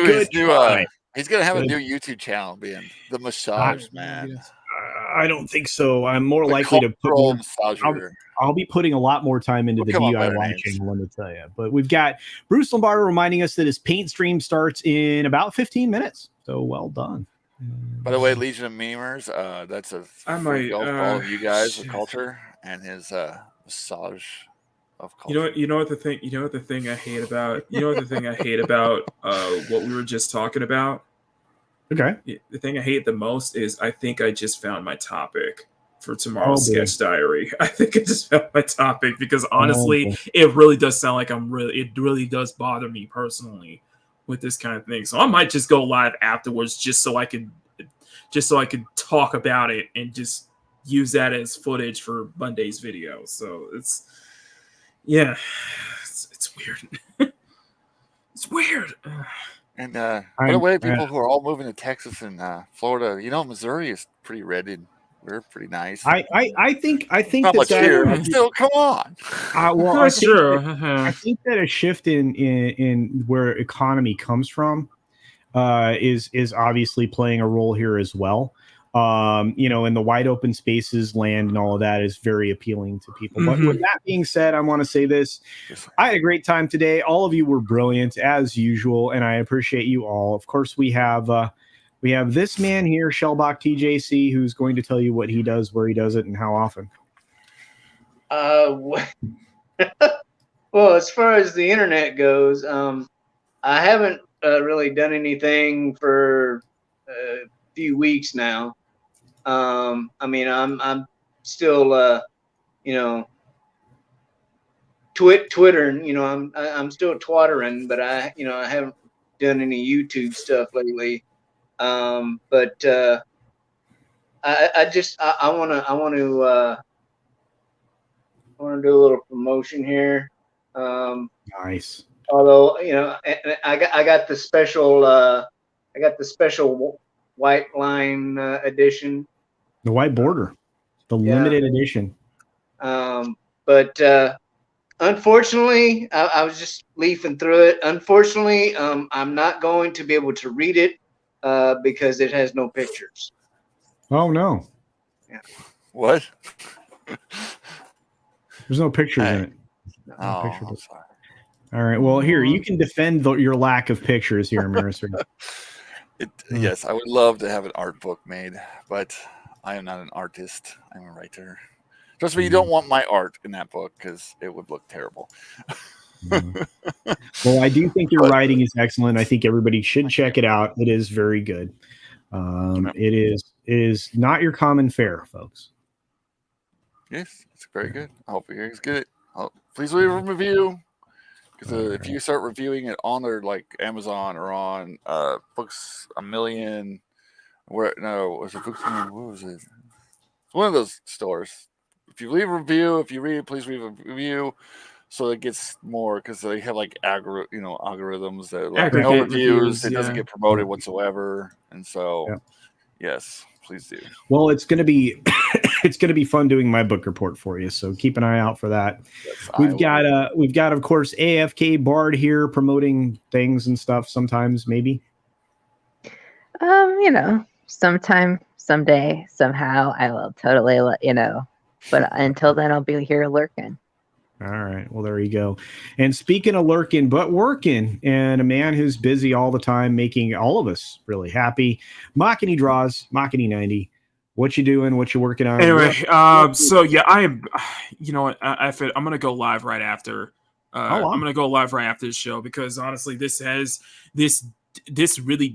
He's going to have a new YouTube channel being The Massage Man. I don't think so. I'm more likely to put I'll be putting a lot more time into the DIY channel, let me tell you. But we've got Bruce Lombardo reminding us that his paint stream starts in about 15 minutes. So well done. By the way, Legion of Memers, that's a free go for all of you guys with Culture and his massage of Culture. You know what the thing I hate about what we were just talking about. Okay. The thing I hate the most is I think I just found my topic for tomorrow's boy. sketch diary. I think I just found my topic because honestly, it really does sound like it really does bother me personally with this kind of thing. So I might just go live afterwards just so I could talk about it and just use that as footage for Monday's video. So it's weird. It's weird. And by the way, people who are all moving to Texas and Florida, Missouri is pretty red. We're pretty nice. I think not much here, but still, come on. Well, that's true. I think that a shift in where economy comes from is obviously playing a role here as well. In the wide open spaces, land and all of that is very appealing to people. But with that being said, I want to say this. I had a great time today. All of you were brilliant as usual, and I appreciate you all. Of course, we have this man here, Shellbach TJC, who's going to tell you what he does, where he does it, and how often. Well, as far as the internet goes, I haven't really done anything for a few weeks now. I'm still, twittering. I'm still twattering, but I haven't done any YouTube stuff lately. I want to do a little promotion here. Nice. Although I got the special white line edition, the white border, the limited edition. But unfortunately, I was just leafing through it. Unfortunately, I'm not going to be able to read it because it has no pictures. Oh no! Yeah. What? There's no pictures in it. I'm sorry. All right. Well, here you can defend your lack of pictures here, Marisol. Yes, I would love to have an art book made, but I am not an artist. I'm a writer. Trust me, you don't want my art in that book because it would look terrible. Well, I do think your writing is excellent. I think everybody should check it out. It is very good. It is not your common fare, folks. Yes, it's very good. I hope you guys get it. Please leave a review. Because if you start reviewing it on their like Amazon or on Books a Million, what was it? It's one of those stores. If you leave a review, if you read it, please leave a review, so it gets more because they have like algorithms that like no reviews. It doesn't get promoted whatsoever, and so yes, please do. Well, it's gonna be fun doing my book report for you. So keep an eye out for that. Yes, we've got of course AFK Bard here promoting things and stuff. Sometimes maybe. Sometime, someday, somehow, I will totally let you know. But until then, I'll be here lurking. All right. Well, there you go. And speaking of lurking, but working, and a man who's busy all the time, making all of us really happy. Machiny Draws, Machiny 90. What you doing? What you working on? Anyway, so yeah, I am. You know what? I'm gonna go live right after. I'm gonna go live right after the show because honestly, this really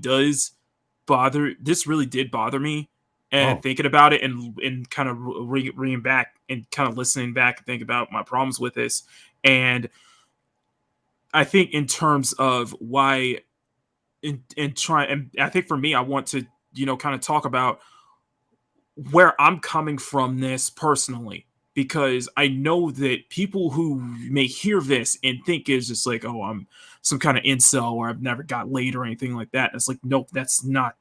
did bother me. And thinking about it and kind of reading back and kind of listening back and think about my problems with this. And I think in terms of why and I think for me, I want to, kind of talk about where I'm coming from this personally, because I know that people who may hear this and think it's just like, oh, I'm some kind of incel or I've never got laid or anything like that. And it's like, nope, that's not.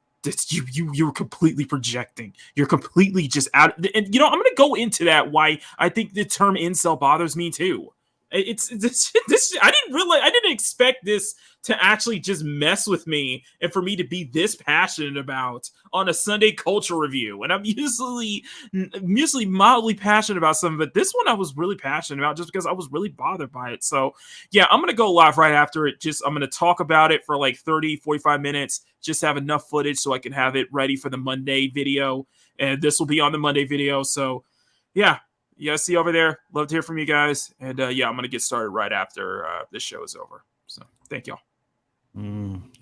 You're completely projecting. You're completely just out. And I'm going to go into that why I think the term incel bothers me too. It's this. I didn't expect this to actually just mess with me and for me to be this passionate about on a Sunday culture review. And I'm usually mildly passionate about something, but this one I was really passionate about just because I was really bothered by it. So yeah, I'm going to go live right after it. I'm going to talk about it for like 30, 45 minutes, just have enough footage so I can have it ready for the Monday video. And this will be on the Monday video. So yeah. You guys see over there. Love to hear from you guys. And I'm going to get started right after this show is over. So thank y'all.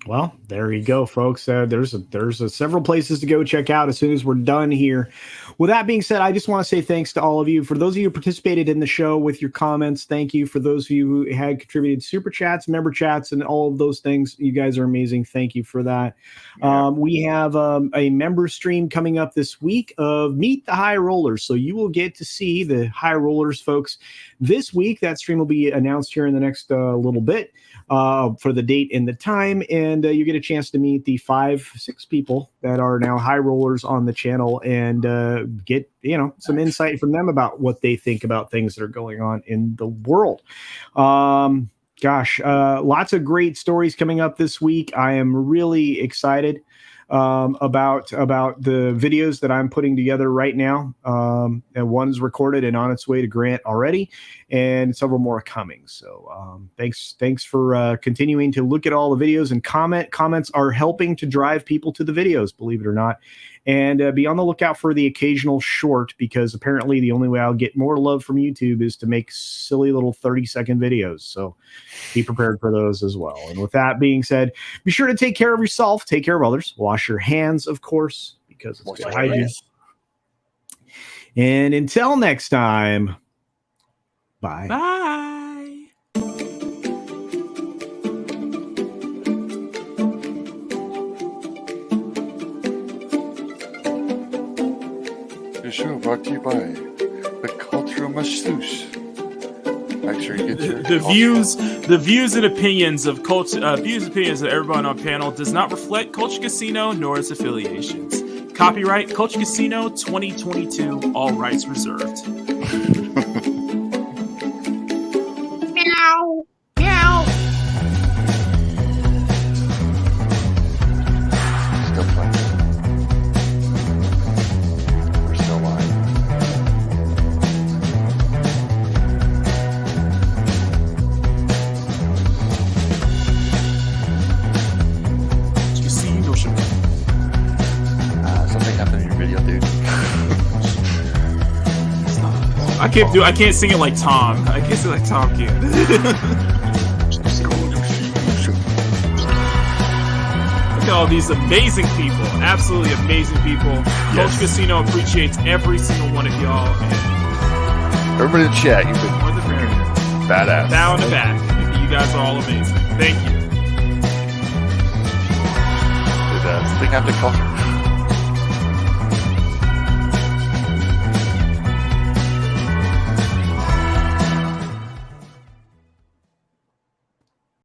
Well, there you go, folks. There's several places to go check out as soon as we're done here. With that being said, I just want to say thanks to all of you. For those of you who participated in the show with your comments, thank you. For those of you who had contributed super chats, member chats, and all of those things, you guys are amazing. Thank you for that. Yeah. We have a member stream coming up this week of Meet the High Rollers. So you will get to see the High Rollers folks this week. That stream will be announced here in the next little bit. For the date and the time, and you get a chance to meet the 5-6 people that are now high rollers on the channel and get some insight from them about what they think about things that are going on in the world. Lots of great stories coming up this week. I am really excited about the videos that I'm putting together right now. And one's recorded and on its way to Grant already, and several more coming. So thanks for continuing to look at all the videos and comment. Comments are helping to drive people to the videos, believe it or not. And be on the lookout for the occasional short, because apparently the only way I'll get more love from YouTube is to make silly little 30-second videos. So be prepared for those as well. And with that being said, be sure to take care of yourself, take care of others, wash your hands, of course, because it's good hygiene. And until next time, bye. Bye. This show brought to you by the Cultural Masseuse. Make sure you get the views and opinions of everyone on panel does not reflect Culture Casino nor its affiliations. Copyright Culture Casino 2022. All rights reserved. Meow. Meow. Still playing. We're still live. Something happened in your video, dude. I can't sing it like Tom. I can't sing it like Tom can. Look at all these amazing people. Absolutely amazing people. Yes. Culture Casino appreciates every single one of y'all. And everybody in the chat, you've been more than very badass. Down the back. You guys are all amazing. Thank you. Did something happen to Culture?